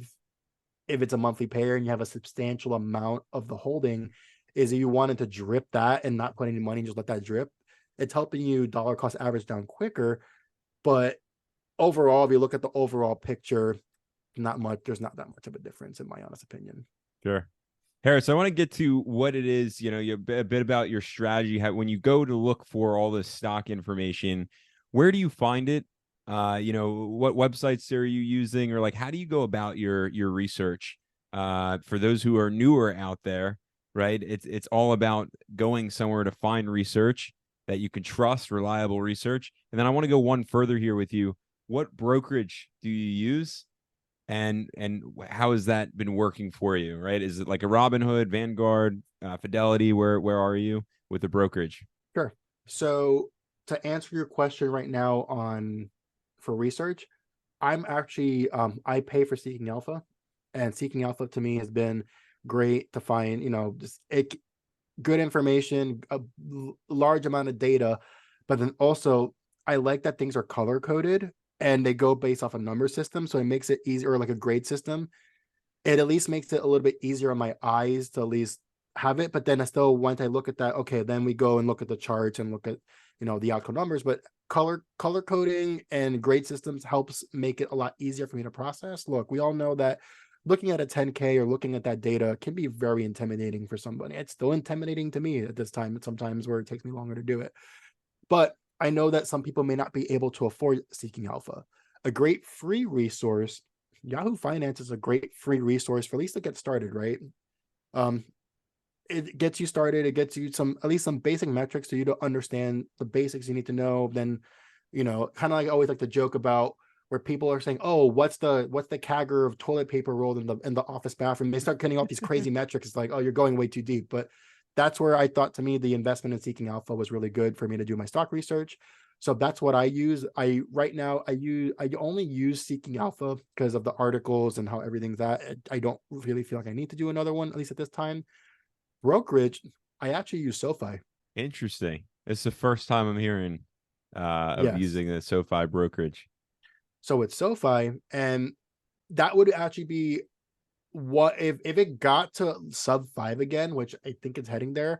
if it's a monthly payer and you have a substantial amount of the holding is if you wanted to drip that and not put any money and just let that drip. It's helping you dollar cost average down quicker. But overall, if you look at the overall picture, there's not that much of a difference, in my honest opinion. Sure. Harris, I want to get to what it is, a bit about your strategy. When you go to look for all this stock information, where do you find it? What websites are you using, or like, how do you go about your research? For those who are newer out there, right? It's all about going somewhere to find research that you can trust, reliable research. And then I want to go one further here with you. What brokerage do you use? and how has that been working for you? Right? Is it like a Robinhood, Vanguard, Fidelity? Where are you with the brokerage? Sure. So to answer your question right now for research, I'm actually I pay for Seeking Alpha, and Seeking Alpha to me has been great to find, just good information, a large amount of data, but then also I like that things are color coded and they go based off a number system, so it makes it easier, or like a grade system. It at least makes it a little bit easier on my eyes to at least have it. But then I still, once I look at that, okay, then we go and look at the charts and look at, the outcome numbers. But color coding and grade systems helps make it a lot easier for me to process. Look, we all know that looking at a 10K or looking at that data can be very intimidating for somebody. It's still intimidating to me at this time, sometimes where it takes me longer to do it. But I know that some people may not be able to afford Seeking Alpha. A great free resource, Yahoo Finance is a great free resource for at least to get started, right? Um, it gets you started. It gets you at least some basic metrics so you to understand the basics you need to know. Then, kind of like I always like to joke about where people are saying, "Oh, what's the CAGR of toilet paper rolled in the office bathroom?" They start getting all these crazy metrics. It's like, oh, you're going way too deep. But that's where I thought, to me, the investment in Seeking Alpha was really good for me to do my stock research. So that's what I use. I only use Seeking Alpha because of the articles and how everything's at. I don't really feel like I need to do another one, at least at this time. Brokerage, I actually use Sofi. Interesting. It's the first time I'm hearing of Yes. using the SoFi brokerage. So it's Sofi, and that would actually be what if it got to sub 5 again, which I think it's heading there.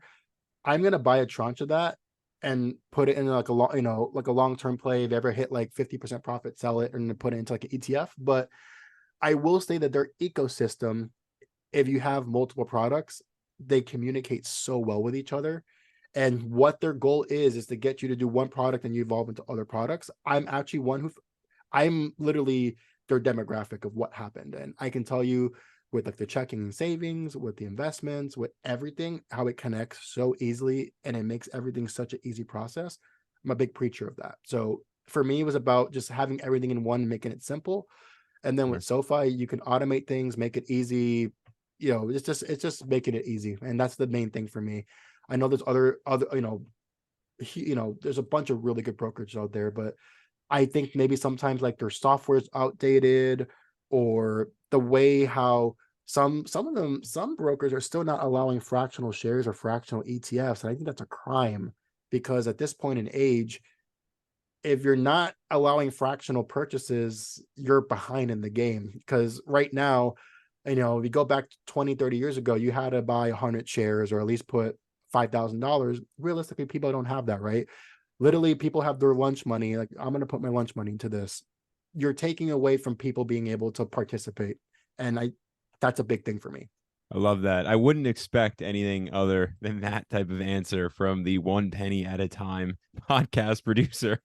I'm gonna buy a tranche of that and put it in like a long-term play. If ever hit like 50% profit, sell it and put it into like an ETF. But I will say that their ecosystem, if you have multiple products, they communicate so well with each other. And what their goal is to get you to do one product and you evolve into other products. I'm literally their demographic of what happened. And I can tell you with like the checking and savings, with the investments, with everything, how it connects so easily and it makes everything such an easy process. I'm a big preacher of that. So for me, it was about just having everything in one, making it simple. And then Sure. with SoFi, you can automate things, make it easy. It's just making it easy. And that's the main thing for me. I know there's other, there's a bunch of really good brokerages out there, but I think maybe sometimes like their software is outdated, or the way how some brokers are still not allowing fractional shares or fractional ETFs. And I think that's a crime, because at this point in age, if you're not allowing fractional purchases, you're behind in the game. Because right now, if you go back 20, 30 years ago, you had to buy 100 shares or at least put $5,000. Realistically, people don't have that, right? Literally, people have their lunch money. Like, I'm going to put my lunch money into this. You're taking away from people being able to participate. And that's a big thing for me. I love that. I wouldn't expect anything other than that type of answer from the one penny at a time podcast producer.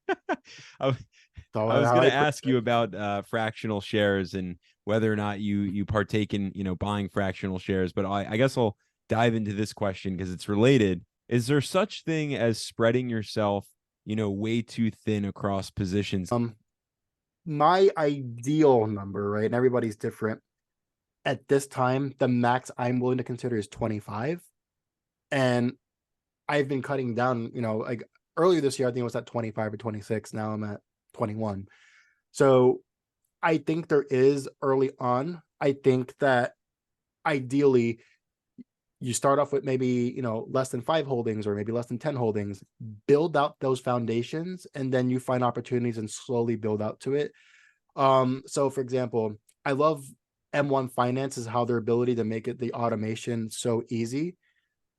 I, So I was how going I to put ask you about fractional shares and whether or not you partake in buying fractional shares, but I guess I'll dive into this question because it's related. Is there such thing as spreading yourself, way too thin across positions? my ideal number, right? And everybody's different. At this time, the max I'm willing to consider is 25. And I've been cutting down, like earlier this year, I think it was at 25 or 26. Now I'm at 21. So I think there is early on. I think that ideally you start off with maybe, less than 5 holdings or maybe less than 10 holdings, build out those foundations, and then you find opportunities and slowly build out to it. So for example, I love M1 Finance is how their ability to make it the automation so easy.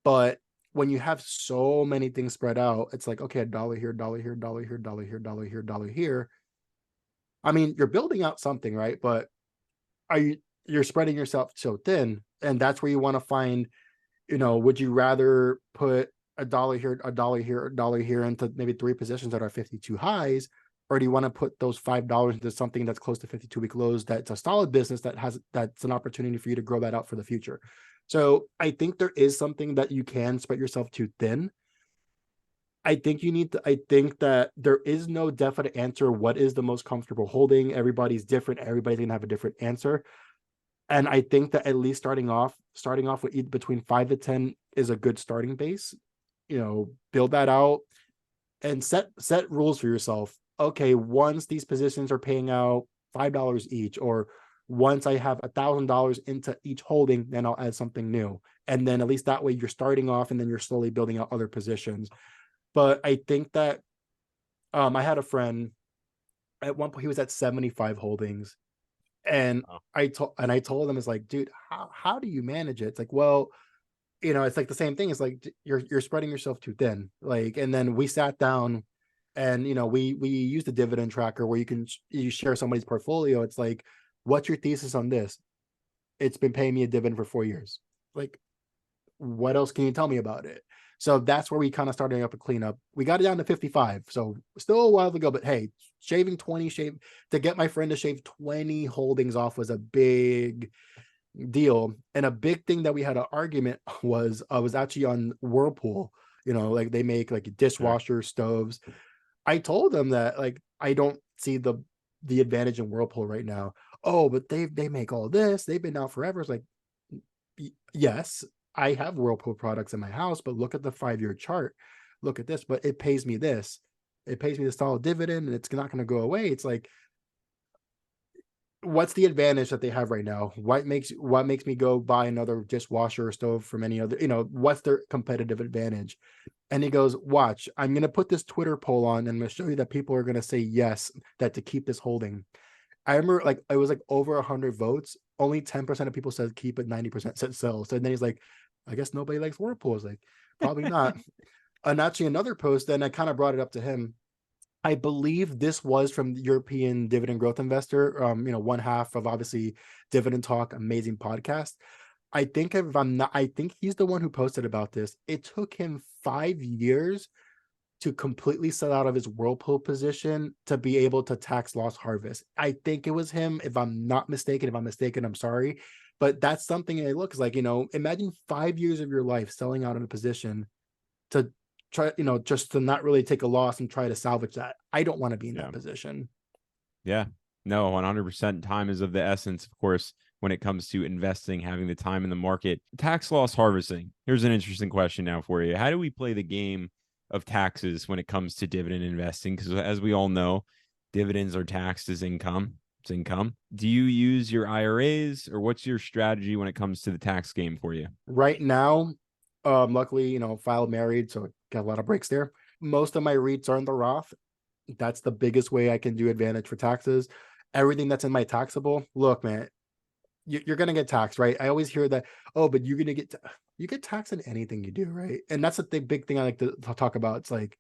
But when you have so many things spread out, it's like, okay, a dollar here, dollar here, dollar here, dollar here, dollar here, dollar here. I mean, you're building out something, right? But you're spreading yourself so thin, and that's where you want to find, would you rather put a dollar here, a dollar here, a dollar here into maybe 3 positions that are 52 highs, or do you want to put those $5 into something that's close to 52-week lows, that's a solid business that's an opportunity for you to grow that out for the future? So I think there is something that you can spread yourself too thin. I think I think that there is no definite answer. What is the most comfortable holding? Everybody's different. Everybody's gonna have a different answer. And I think that at least starting off with between 5 to 10 is a good starting base. Build that out and set rules for yourself. Okay, once these positions are paying out $5 each, or once I have $1,000 into each holding, then I'll add something new. And then at least that way you're starting off and then you're slowly building out other positions. But I think that I had a friend at one point, he was at 75 holdings. And Oh, I told him, it's like, dude, how do you manage it? It's like, well, it's like the same thing. It's like you're spreading yourself too thin. Like, and then we sat down and we used a dividend tracker where you share somebody's portfolio. It's like, what's your thesis on this? It's been paying me a dividend for 4 years. Like, what else can you tell me about it? So that's where we kind of started up a cleanup. We got it down to 55. So still a while to go, but hey, shaving 20 to get my friend to shave 20 holdings off was a big deal. And a big thing that we had an argument was I was actually on Whirlpool, like they make like sure. dishwasher stoves. I told them that like I don't see the advantage in Whirlpool right now. Oh, but they make all this. They've been out forever. It's like, yes, I have Whirlpool products in my house, but look at the 5-year chart. Look at this, but it pays me this. It pays me the solid dividend and it's not going to go away. It's like, what's the advantage that they have right now? What makes me go buy another dishwasher or stove from any other, what's their competitive advantage? And he goes, watch, I'm going to put this Twitter poll on and I'm going to show you that people are going to say yes, that to keep this holding. I remember like it was like over 100 votes. Only 10% of people said keep it, 90% said sell. So then he's like, I guess nobody likes Whirlpool. I was like, probably not. And actually another post, then I kind of brought it up to him. I believe this was from the European Dividend Growth Investor, one half of obviously Dividend Talk, amazing podcast. I think if I'm not, I think he's the one who posted about this. It took him 5 years to completely sell out of his Whirlpool position to be able to tax loss harvest. I think it was him. If I'm not mistaken, if I'm mistaken, I'm sorry. But that's something it looks like, imagine 5 years of your life selling out in a position to try, just to not really take a loss and try to salvage that. I don't want to be in Yeah. that position. Yeah. No, 100% time is of the essence, of course, when it comes to investing, having the time in the market. Tax loss harvesting. Here's an interesting question now for you. How do we play the game of taxes when it comes to dividend investing? Because as we all know, dividends are taxed as income. It's income. Do you use your IRAs or what's your strategy when it comes to the tax game for you? Right now, luckily, filed married, so got a lot of breaks there. Most of my REITs are in the Roth. That's the biggest way I can do advantage for taxes. Everything that's in my taxable, look, man, you're gonna get taxed, right? I always hear that, oh, but you get taxed on anything you do, right? And that's the big thing I like to talk about. It's like,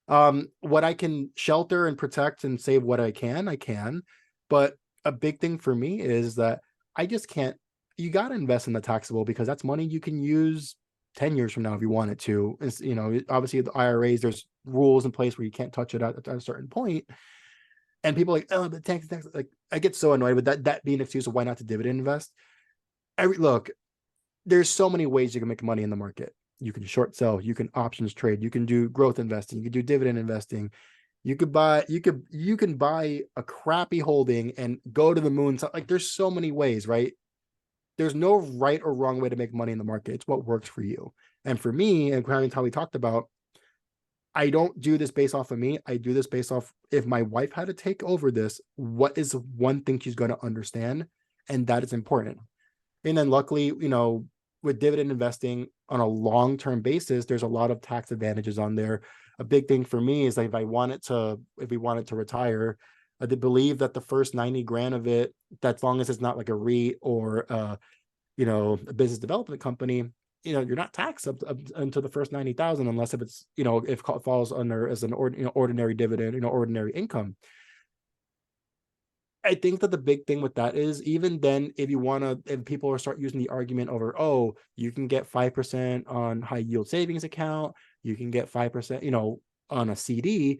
what I can shelter and protect and save what I can. But a big thing for me is that I just can't, you got to invest in the taxable because that's money you can use 10 years from now if you wanted to. It's, obviously the IRAs, there's rules in place where you can't touch it at a certain point. And people are like, oh, but tax, like I get so annoyed with that being an excuse of why not to dividend invest. Look, there's so many ways you can make money in the market. You can short sell, you can options trade, you can do growth investing, you can do dividend investing. You can buy a crappy holding and go to the moon. Like there's so many ways, right? There's no right or wrong way to make money in the market. It's what works for you. And for me, and how we talked about, I don't do this based off of me. I do this based off if my wife had to take over this, what is one thing she's going to understand? And that is important. And then luckily, with dividend investing on a long-term basis, there's a lot of tax advantages on there. A big thing for me is like if we wanted to retire, I did believe that the first 90 grand of it, as long as it's not like a REIT or a business development company, you're not taxed up until the first 90,000 unless if it's, if it falls under as an ordinary dividend, ordinary income. I think that the big thing with that is even then, if people start using the argument over, oh, you can get 5% on high yield savings account, you can get 5%, on a CD,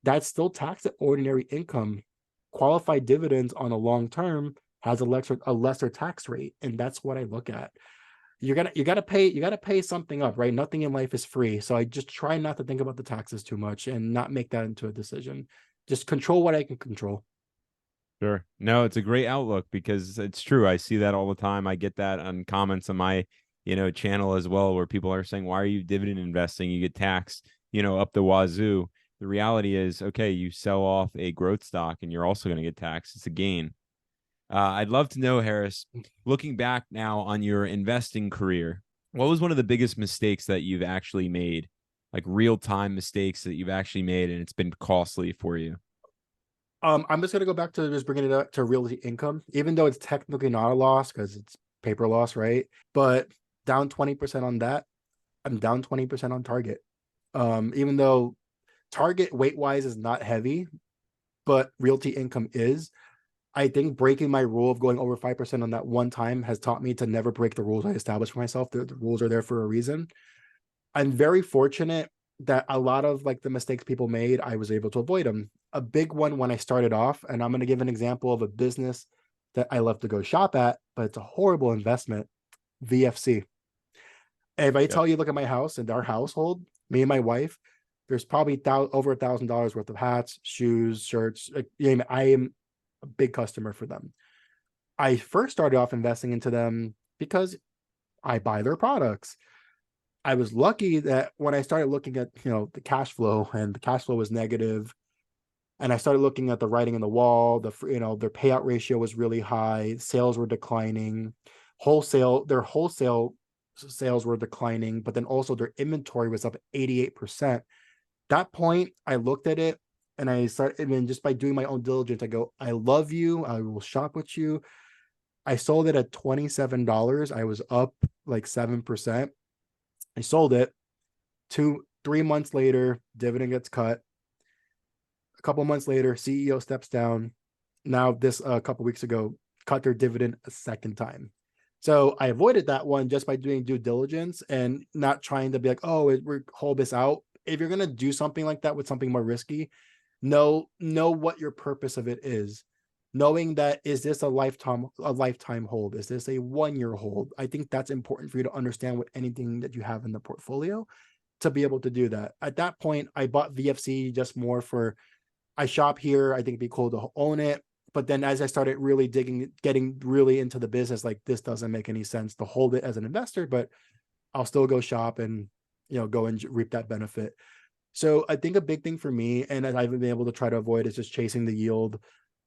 that's still taxed at ordinary income. Qualified dividends on a long term has a lesser tax rate. And that's what I look at. you gotta pay something up, right? Nothing in life is free. So I just try not to think about the taxes too much and not make that into a decision. Just control what I can control. Sure. No, it's a great outlook because it's true. I see that all the time. I get that on comments on my, channel as well, where people are saying, why are you dividend investing? You get taxed, up the wazoo. The reality is, okay, you sell off a growth stock and you're also going to get taxed. It's a gain. I'd love to know, Harris, looking back now on your investing career, what was one of the biggest mistakes that you've actually made, like real time mistakes that you've actually made, and it's been costly for you? I'm just gonna go back to just bringing it up to Realty Income, even though it's technically not a loss because it's paper loss, right? But down 20% on that, I'm down 20% on Target. Even though Target weight wise is not heavy, but Realty Income is. I think breaking my rule of going over 5% on that one time has taught me to never break the rules I established for myself. The rules are there for a reason. I'm very fortunate that a lot of like the mistakes people made, I was able to avoid them. A big one when I started off, and I'm going to give an example of a business that I love to go shop at, but it's a horrible investment. VFC. If I Yep. tell you, look at my house and our household, me and my wife, there's probably over $1,000 worth of hats, shoes, shirts. Like, I am a big customer for them. I first started off investing into them because I buy their products. I was lucky that when I started looking at, the cash flow, and the cash flow was negative, and I started looking at the writing on the wall, their payout ratio was really high, sales were declining, their wholesale sales were declining, but then also their inventory was up 88%. That point, I looked at it and I started, and then just by doing my own diligence, I go, I love you. I will shop with you. I sold it at $27. I was up like 7%. I sold it. 3 months later, dividend gets cut. A couple months later, CEO steps down. Now, this a couple weeks ago, cut their dividend a second time. So I avoided that one just by doing due diligence and not trying to be like, oh, we're hold this out. If you're gonna do something like that with something more risky, know what your purpose of it is. Knowing that, is this a lifetime hold? Is this a 1 year hold? I think that's important for you to understand with anything that you have in the portfolio to be able to do that. At that point, I bought VFC just more for, I shop here. I think it'd be cool to own it. But then as I started really getting really into the business, like, this doesn't make any sense to hold it as an investor, but I'll still go shop and, go and reap that benefit. So I think a big thing for me, and that I've been able to try to avoid, is just chasing the yield.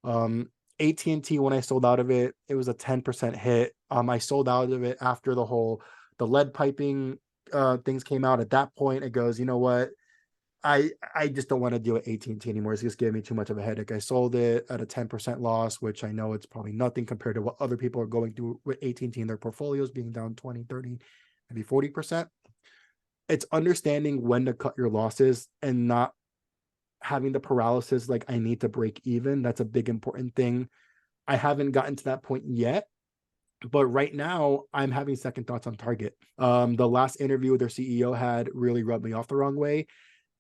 AT&T, when I sold out of it, it was a 10% hit. I sold out of it after the lead piping things came out. At that point, it goes, you know what? I just don't want to deal with AT&T anymore. It's just giving me too much of a headache. I sold it at a 10% loss, which I know it's probably nothing compared to what other people are going through with AT&T in their portfolios being down 20, 30, maybe 40%. It's understanding when to cut your losses and not having the paralysis, like, I need to break even. That's a big important thing. I haven't gotten to that point yet, but right now I'm having second thoughts on Target. The last interview their CEO had really rubbed me off the wrong way.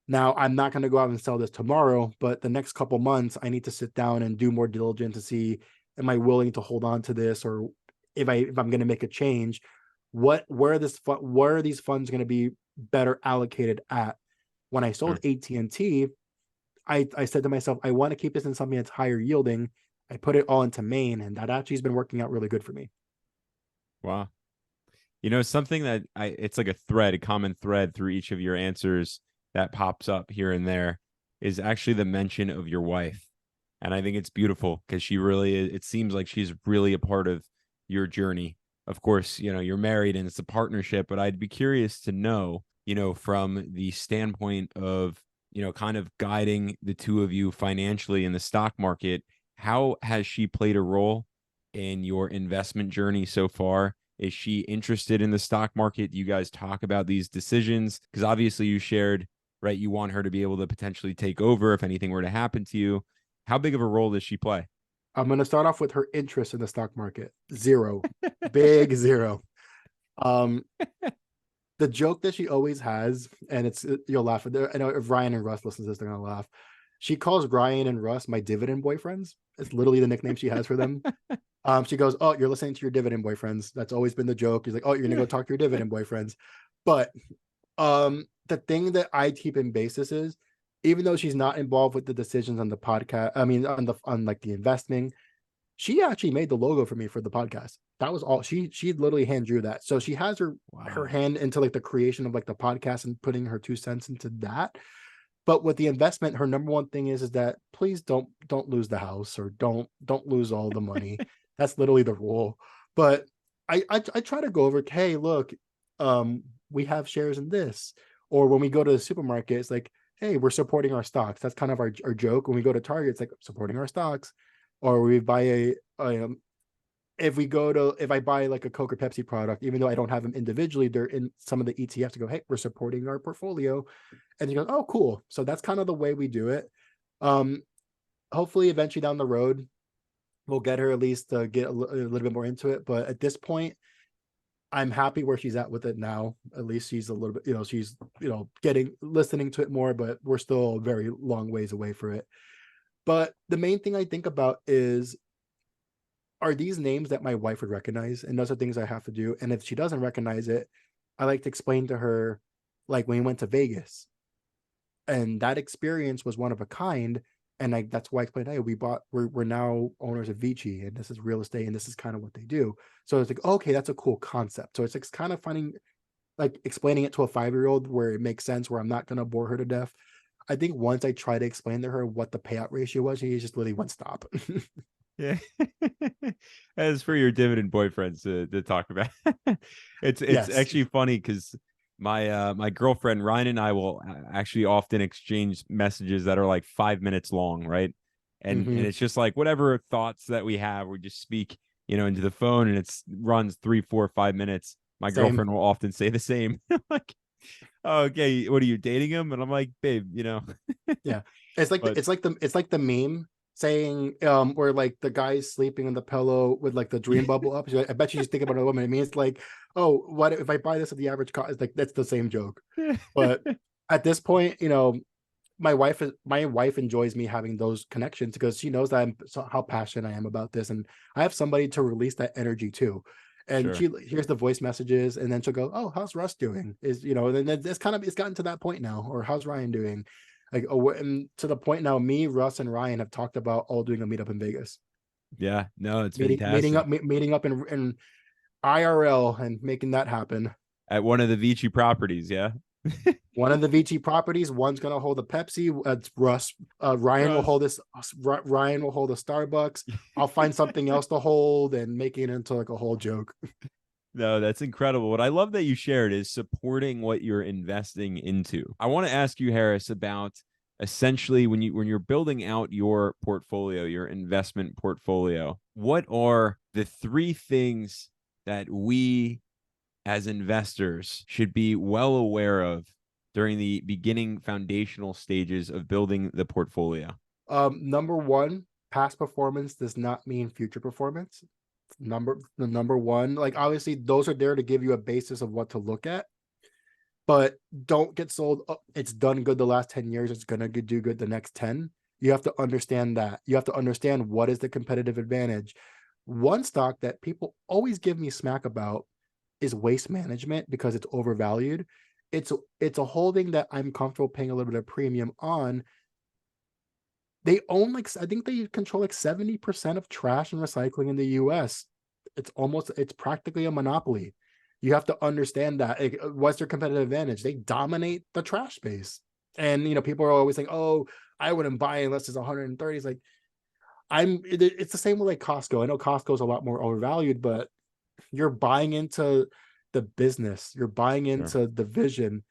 Now, I'm not going to go out and sell this tomorrow, but the next couple months, I need to sit down and do more diligence to see, am I willing to hold on to this, or if I'm going to make a change, where are these funds going to be better allocated at? When I sold AT&T, I said to myself, I want to keep this in something that's higher yielding. I put it all into Maine, and that actually has been working out really good for me. Wow. Something that it's like a common thread through each of your answers that pops up here and there is actually the mention of your wife. And I think it's beautiful because it seems like she's really a part of your journey. Of course, you're married and it's a partnership, but I'd be curious to know, from the standpoint of, kind of guiding the two of you financially in the stock market, how has she played a role in your investment journey so far? Is she interested in the stock market? Do you guys talk about these decisions? Because obviously you shared, right, you want her to be able to potentially take over if anything were to happen to you. How big of a role does she play? I'm going to start off with her interest in the stock market. Zero. Big zero. The joke that she always has, and you'll laugh at it. I know if Ryan and Russ listen to this, they're going to laugh. She calls Ryan and Russ my dividend boyfriends. It's literally the nickname she has for them. She goes, "Oh, you're listening to your dividend boyfriends." That's always been the joke. He's like, "Oh, you're gonna go talk to your dividend boyfriends." But the thing that I keep in basis is, even though she's not involved with the decisions on the podcast, I mean, on like the investing, she actually made the logo for me for the podcast. That was all. She literally hand drew that. So she has her Wow. hand into like the creation of like the podcast and putting her 2 cents into that. But with the investment, her number one thing is that please don't lose the house, or don't lose all the money. That's literally the rule. But I try to go over, hey, look, we have shares in this. Or when we go to the supermarket, it's like, hey, we're supporting our stocks. That's kind of our joke. When we go to Target, it's like supporting our stocks. Or we buy if I buy like a Coke or Pepsi product, even though I don't have them individually, they're in some of the ETFs to go, hey, we're supporting our portfolio. And you go, oh, cool. So that's kind of the way we do it. Um, Hopefully eventually down the road, we'll get her at least to get a little bit more into it. But at this point, I'm happy where she's at with it now. At least she's a little bit, she's, listening to it more, but we're still a very long ways away for it. But the main thing I think about is, are these names that my wife would recognize? And those are things I have to do. And if she doesn't recognize it, I like to explain to her, like when we went to Vegas, and that experience was one of a kind. And that's why I explained, hey, we're now owners of Vici, and this is real estate, and this is kind of what they do. So it's like, okay, that's a cool concept. So it's like kind of finding, like explaining it to a 5-year-old where it makes sense, where I'm not going to bore her to death. I think once I try to explain to her what the payout ratio was, she just literally went stop. Yeah. As for your dividend boyfriends to talk about. It's Yes. actually funny because my girlfriend Ryan and I will actually often exchange messages that are like 5 minutes long, right? And Mm-hmm. it's just like whatever thoughts that we have, we just speak, into the phone, and it's runs 3, 4, 5 minutes. My Same. girlfriend will often say the same. Like, oh, okay, what are you dating him? And I'm like, babe. Yeah. It's like But it's like the meme saying where like the guy's sleeping on the pillow with like the dream bubble up. I bet you just think about a woman. I mean, it's like, oh, what if I buy this at the average cost? It's like that's the same joke. But at this point, my wife enjoys me having those connections because she knows that how passionate I am about this, and I have somebody to release that energy to. And sure. she hears the voice messages, and then she'll go, "Oh, how's Russ doing?" And then it's gotten to that point now. Or how's Ryan doing? Like, oh, and to the point now, me, Russ, and Ryan have talked about all doing a meetup in Vegas, Yeah, no, it's fantastic. meeting up in IRL and making that happen. At one of the Vici properties, yeah. One of the VT properties, one's going to hold a Pepsi. It's Russ. Ryan will Russ. hold this. Ryan will hold a Starbucks. I'll find something else to hold and make it into like a whole joke. No, that's incredible. What I love that you shared is supporting what you're investing into. I want to ask you, Harris, about essentially when you're building out your portfolio, your investment portfolio, what are the 3 things that we as investors should be well aware of during the beginning foundational stages of building the portfolio? Number one, past performance does not mean future performance. The number one, like obviously those are there to give you a basis of what to look at, but don't get sold. Oh, it's done good the last 10 years. It's gonna do good the next 10. You have to understand that. You have to understand what is the competitive advantage. One stock that people always give me smack about is Waste Management because it's overvalued. It's a holding that I'm comfortable paying a little bit of premium on. They own like, I think they control like 70% of trash and recycling in the US. It's practically a monopoly. You have to understand that. Like, what's their competitive advantage? They dominate the trash space. And people are always saying, "Oh, I wouldn't buy unless it's 130." It's like, it's the same with like Costco. I know Costco is a lot more overvalued, but you're buying into the business, you're buying Sure. into the vision.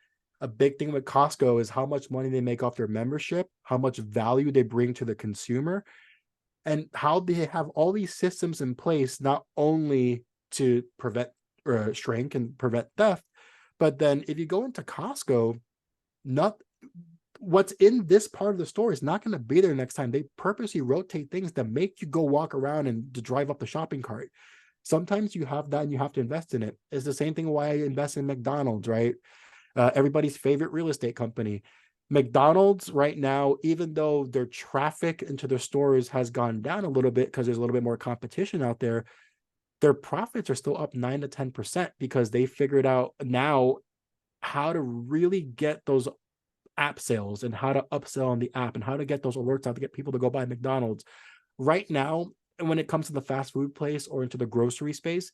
A big thing with Costco is how much money they make off their membership, how much value they bring to the consumer, and how they have all these systems in place, not only to prevent or shrink and prevent theft, but then if you go into Costco, not what's in this part of the store is not going to be there next time. They purposely rotate things that make you go walk around and to drive up the shopping cart. Sometimes you have that and you have to invest in it. It's the same thing why I invest in McDonald's, right? Everybody's favorite real estate company. McDonald's right now, even though their traffic into their stores has gone down a little bit because there's a little bit more competition out there, their profits are still up 9 to 10% because they figured out now how to really get those app sales and how to upsell on the app and how to get those alerts out to get people to go buy McDonald's. Right now, when it comes to the fast food place or into the grocery space,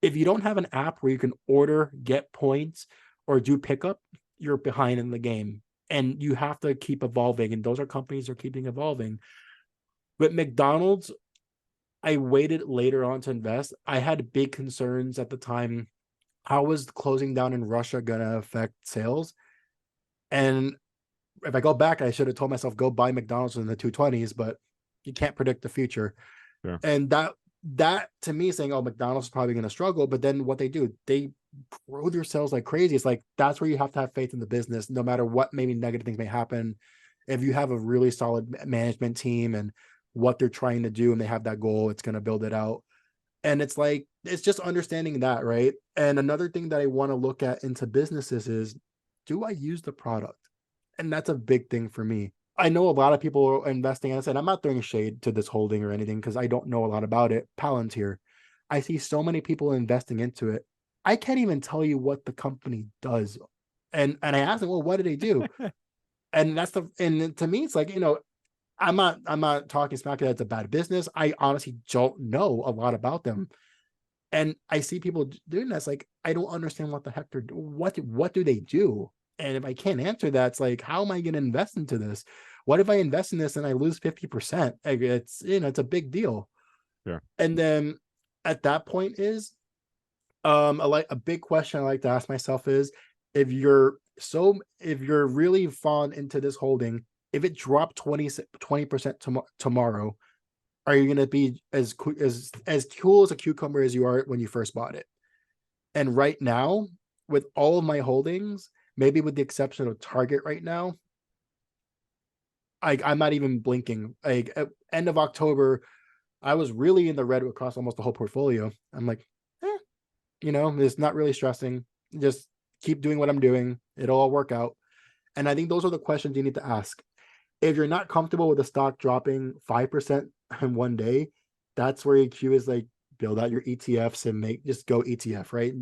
if you don't have an app where you can order, get points, or do pickup, you're behind in the game. And you have to keep evolving. And those are companies that are keeping evolving. But McDonald's, I waited later on to invest. I had big concerns at the time. How was closing down in Russia going to affect sales? And if I go back, I should have told myself, go buy McDonald's in the 220s, but you can't predict the future. Sure. And that to me saying, oh, McDonald's is probably going to struggle. But then what they do, they grow their sales like crazy. It's like, that's where you have to have faith in the business, no matter what maybe negative things may happen. If you have a really solid management team and what they're trying to do and they have that goal, it's going to build it out. And it's like, it's just understanding that, right? And another thing that I want to look at into businesses is, do I use the product? And that's a big thing for me. I know a lot of people are investing. And I said, I'm not throwing shade to this holding or anything because I don't know a lot about it. Palantir. I see so many people investing into it. I can't even tell you what the company does. And I asked them, well, what do they do? And to me, it's like, I'm not talking smack that it's a bad business. I honestly don't know a lot about them. And I see people doing this, like, I don't understand what the heck they're doing. What do they do? And if I can't answer that, it's like, how am I going to invest into this? What if I invest in this and I lose 50%? Like, it's a big deal. Sure. And then at that point is, a big question I like to ask myself is, if you're really fond into this holding, if it dropped 20% tomorrow, are you going to be as cool as a cucumber as you are when you first bought it? And right now, with all of my holdings, maybe with the exception of Target right now, I'm not even blinking. Like, at end of October, I was really in the red across almost the whole portfolio. I'm like, it's not really stressing. Just keep doing what I'm doing. It'll all work out. And I think those are the questions you need to ask. If you're not comfortable with the stock dropping 5% in one day, that's where your cue is, like, build out your ETFs and just go ETF, right?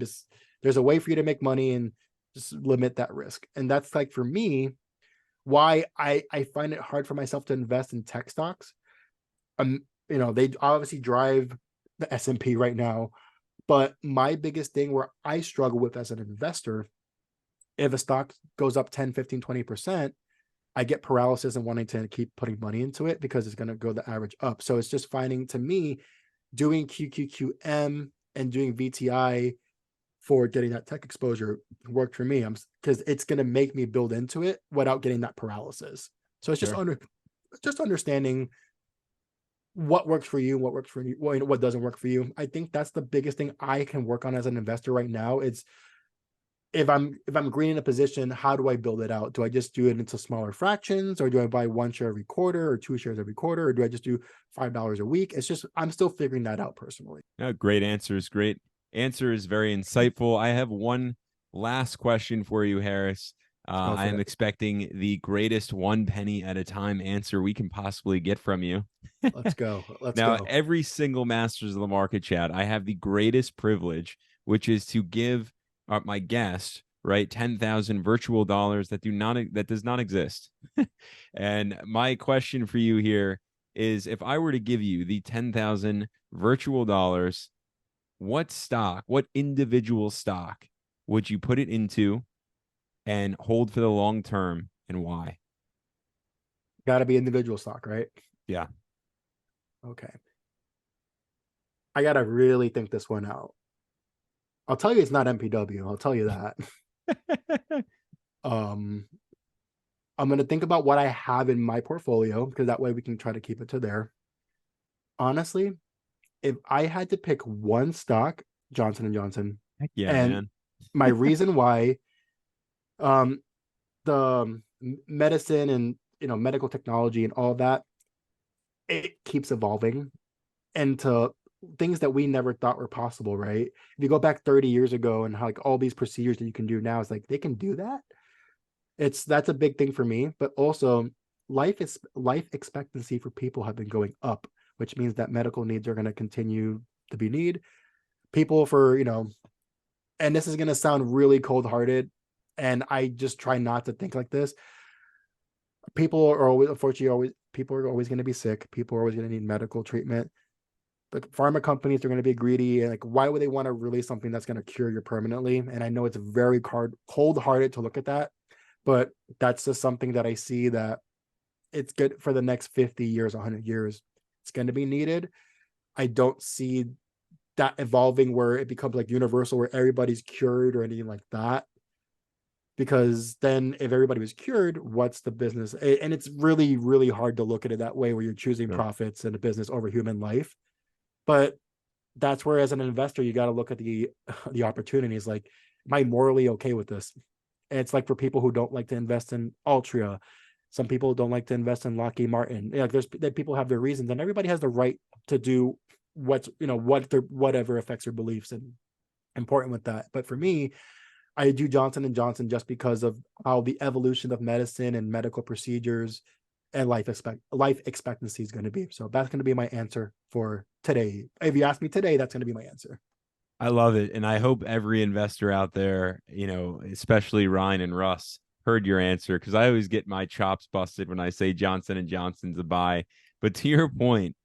There's a way for you to make money and just limit that risk. And that's, like, for me, why I find it hard for myself to invest in tech stocks. They obviously drive the S&P right now, but my biggest thing where I struggle with as an investor, if a stock goes up 10, 15, 20%, I get paralysis and wanting to keep putting money into it because it's going to go the average up. So it's just finding, to me, doing QQQM and doing VTI for getting that tech exposure worked for me. Because it's going to make me build into it without getting that paralysis. So it's just understanding what works for you, what works for you, what doesn't work for you. I think that's the biggest thing I can work on as an investor right now. It's, if I'm greening a position, how do I build it out? Do I just do it into smaller fractions, or do I buy 1 share every quarter or 2 shares every quarter, or do I just do $5 a week? It's just, I'm still figuring that out personally. Great answers. Great answers. Very insightful. I have one last question for you, Harris. I am expecting the greatest 1 penny at a time answer we can possibly get from you. Let's go. Now, every single Masters of the Market chat, I have the greatest privilege, which is to give my guest, right, 10,000 virtual dollars that does not exist. And my question for you here is, if I were to give you the 10,000 virtual dollars, what individual stock would you put it into and hold for the long term, and why? Got to be individual stock, right? Yeah. Okay. I got to really think this one out. I'll tell you it's not MPW. I'll tell you that. I'm going to think about what I have in my portfolio, because that way we can try to keep it to there. Honestly, if I had to pick one stock, Johnson & Johnson. Heck yeah, and man. My reason why, the medicine and medical technology and all that, it keeps evolving into things that we never thought were possible, right? If you go back 30 years ago and how, like, all these procedures that you can do now, is like, they can do that. That's a big thing for me. But also, life expectancy for people have been going up, which means that medical needs are going to continue to be need. People for, and this is going to sound really cold hearted, and I just try not to think like this. People are always, unfortunately, people are always going to be sick. People are always going to need medical treatment. The pharma companies are going to be greedy, and like, why would they want to release something that's going to cure you permanently? And I know it's very cold hearted to look at that, but that's just something that I see that it's good for the next 50 years, 100 years. It's going to be needed. I don't see that evolving where it becomes like universal, where everybody's cured or anything like that. Because then if everybody was cured, what's the business? And it's really, really hard to look at it that way, where you're choosing Sure. profits in a business over human life. But that's where, as an investor, you got to look at the opportunities. Like, am I morally okay with this? And it's like for people who don't like to invest in Altria, some people don't like to invest in Lockheed Martin. Like, people have their reasons, and everybody has the right to do whatever affects their beliefs, and important with that. But for me, I do Johnson and Johnson just because of how the evolution of medicine and medical procedures and life expectancy is going to be. So that's going to be my answer for today. If you ask me today, that's going to be my answer. I love it. And I hope every investor out there, especially Ryan and Russ, heard your answer, because I always get my chops busted when I say Johnson and Johnson's a buy. But to your point,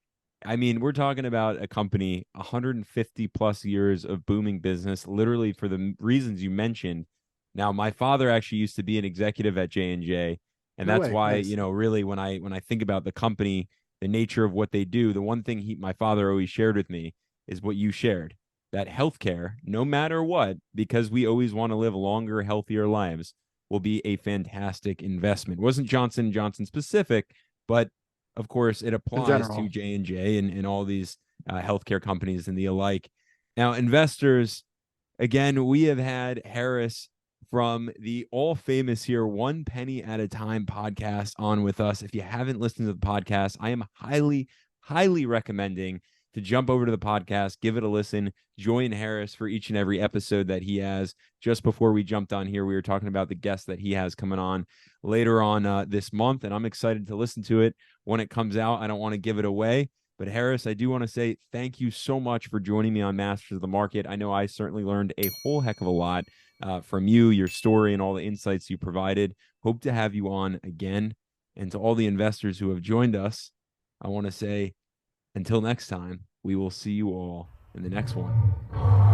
I mean, we're talking about a company 150 plus years of booming business, literally for the reasons you mentioned. Now, my father actually used to be an executive at J&J, and No that's way. why, Nice. really when I think about the company, the nature of what they do, the one thing my father always shared with me is what you shared, that healthcare, no matter what, because we always want to live longer, healthier lives, will be a fantastic investment. It wasn't Johnson & Johnson specific, but of course, it In applies to general. J&J and all these healthcare companies and the alike. Now, investors, again, we have had Harris from the all famous here One Penny at a Time podcast on with us. If you haven't listened to the podcast, I am highly, highly recommending to jump over to the podcast, give it a listen, join Harris for each and every episode that he has. Just before we jumped on here, we were talking about the guest that he has coming on later on this month, and I'm excited to listen to it when it comes out. I don't want to give it away, but Harris, I do want to say thank you so much for joining me on Masters of the Market. I know I certainly learned a whole heck of a lot from you, your story, and all the insights you provided. Hope to have you on again. And to all the investors who have joined us, I want to say until next time, we will see you all in the next one.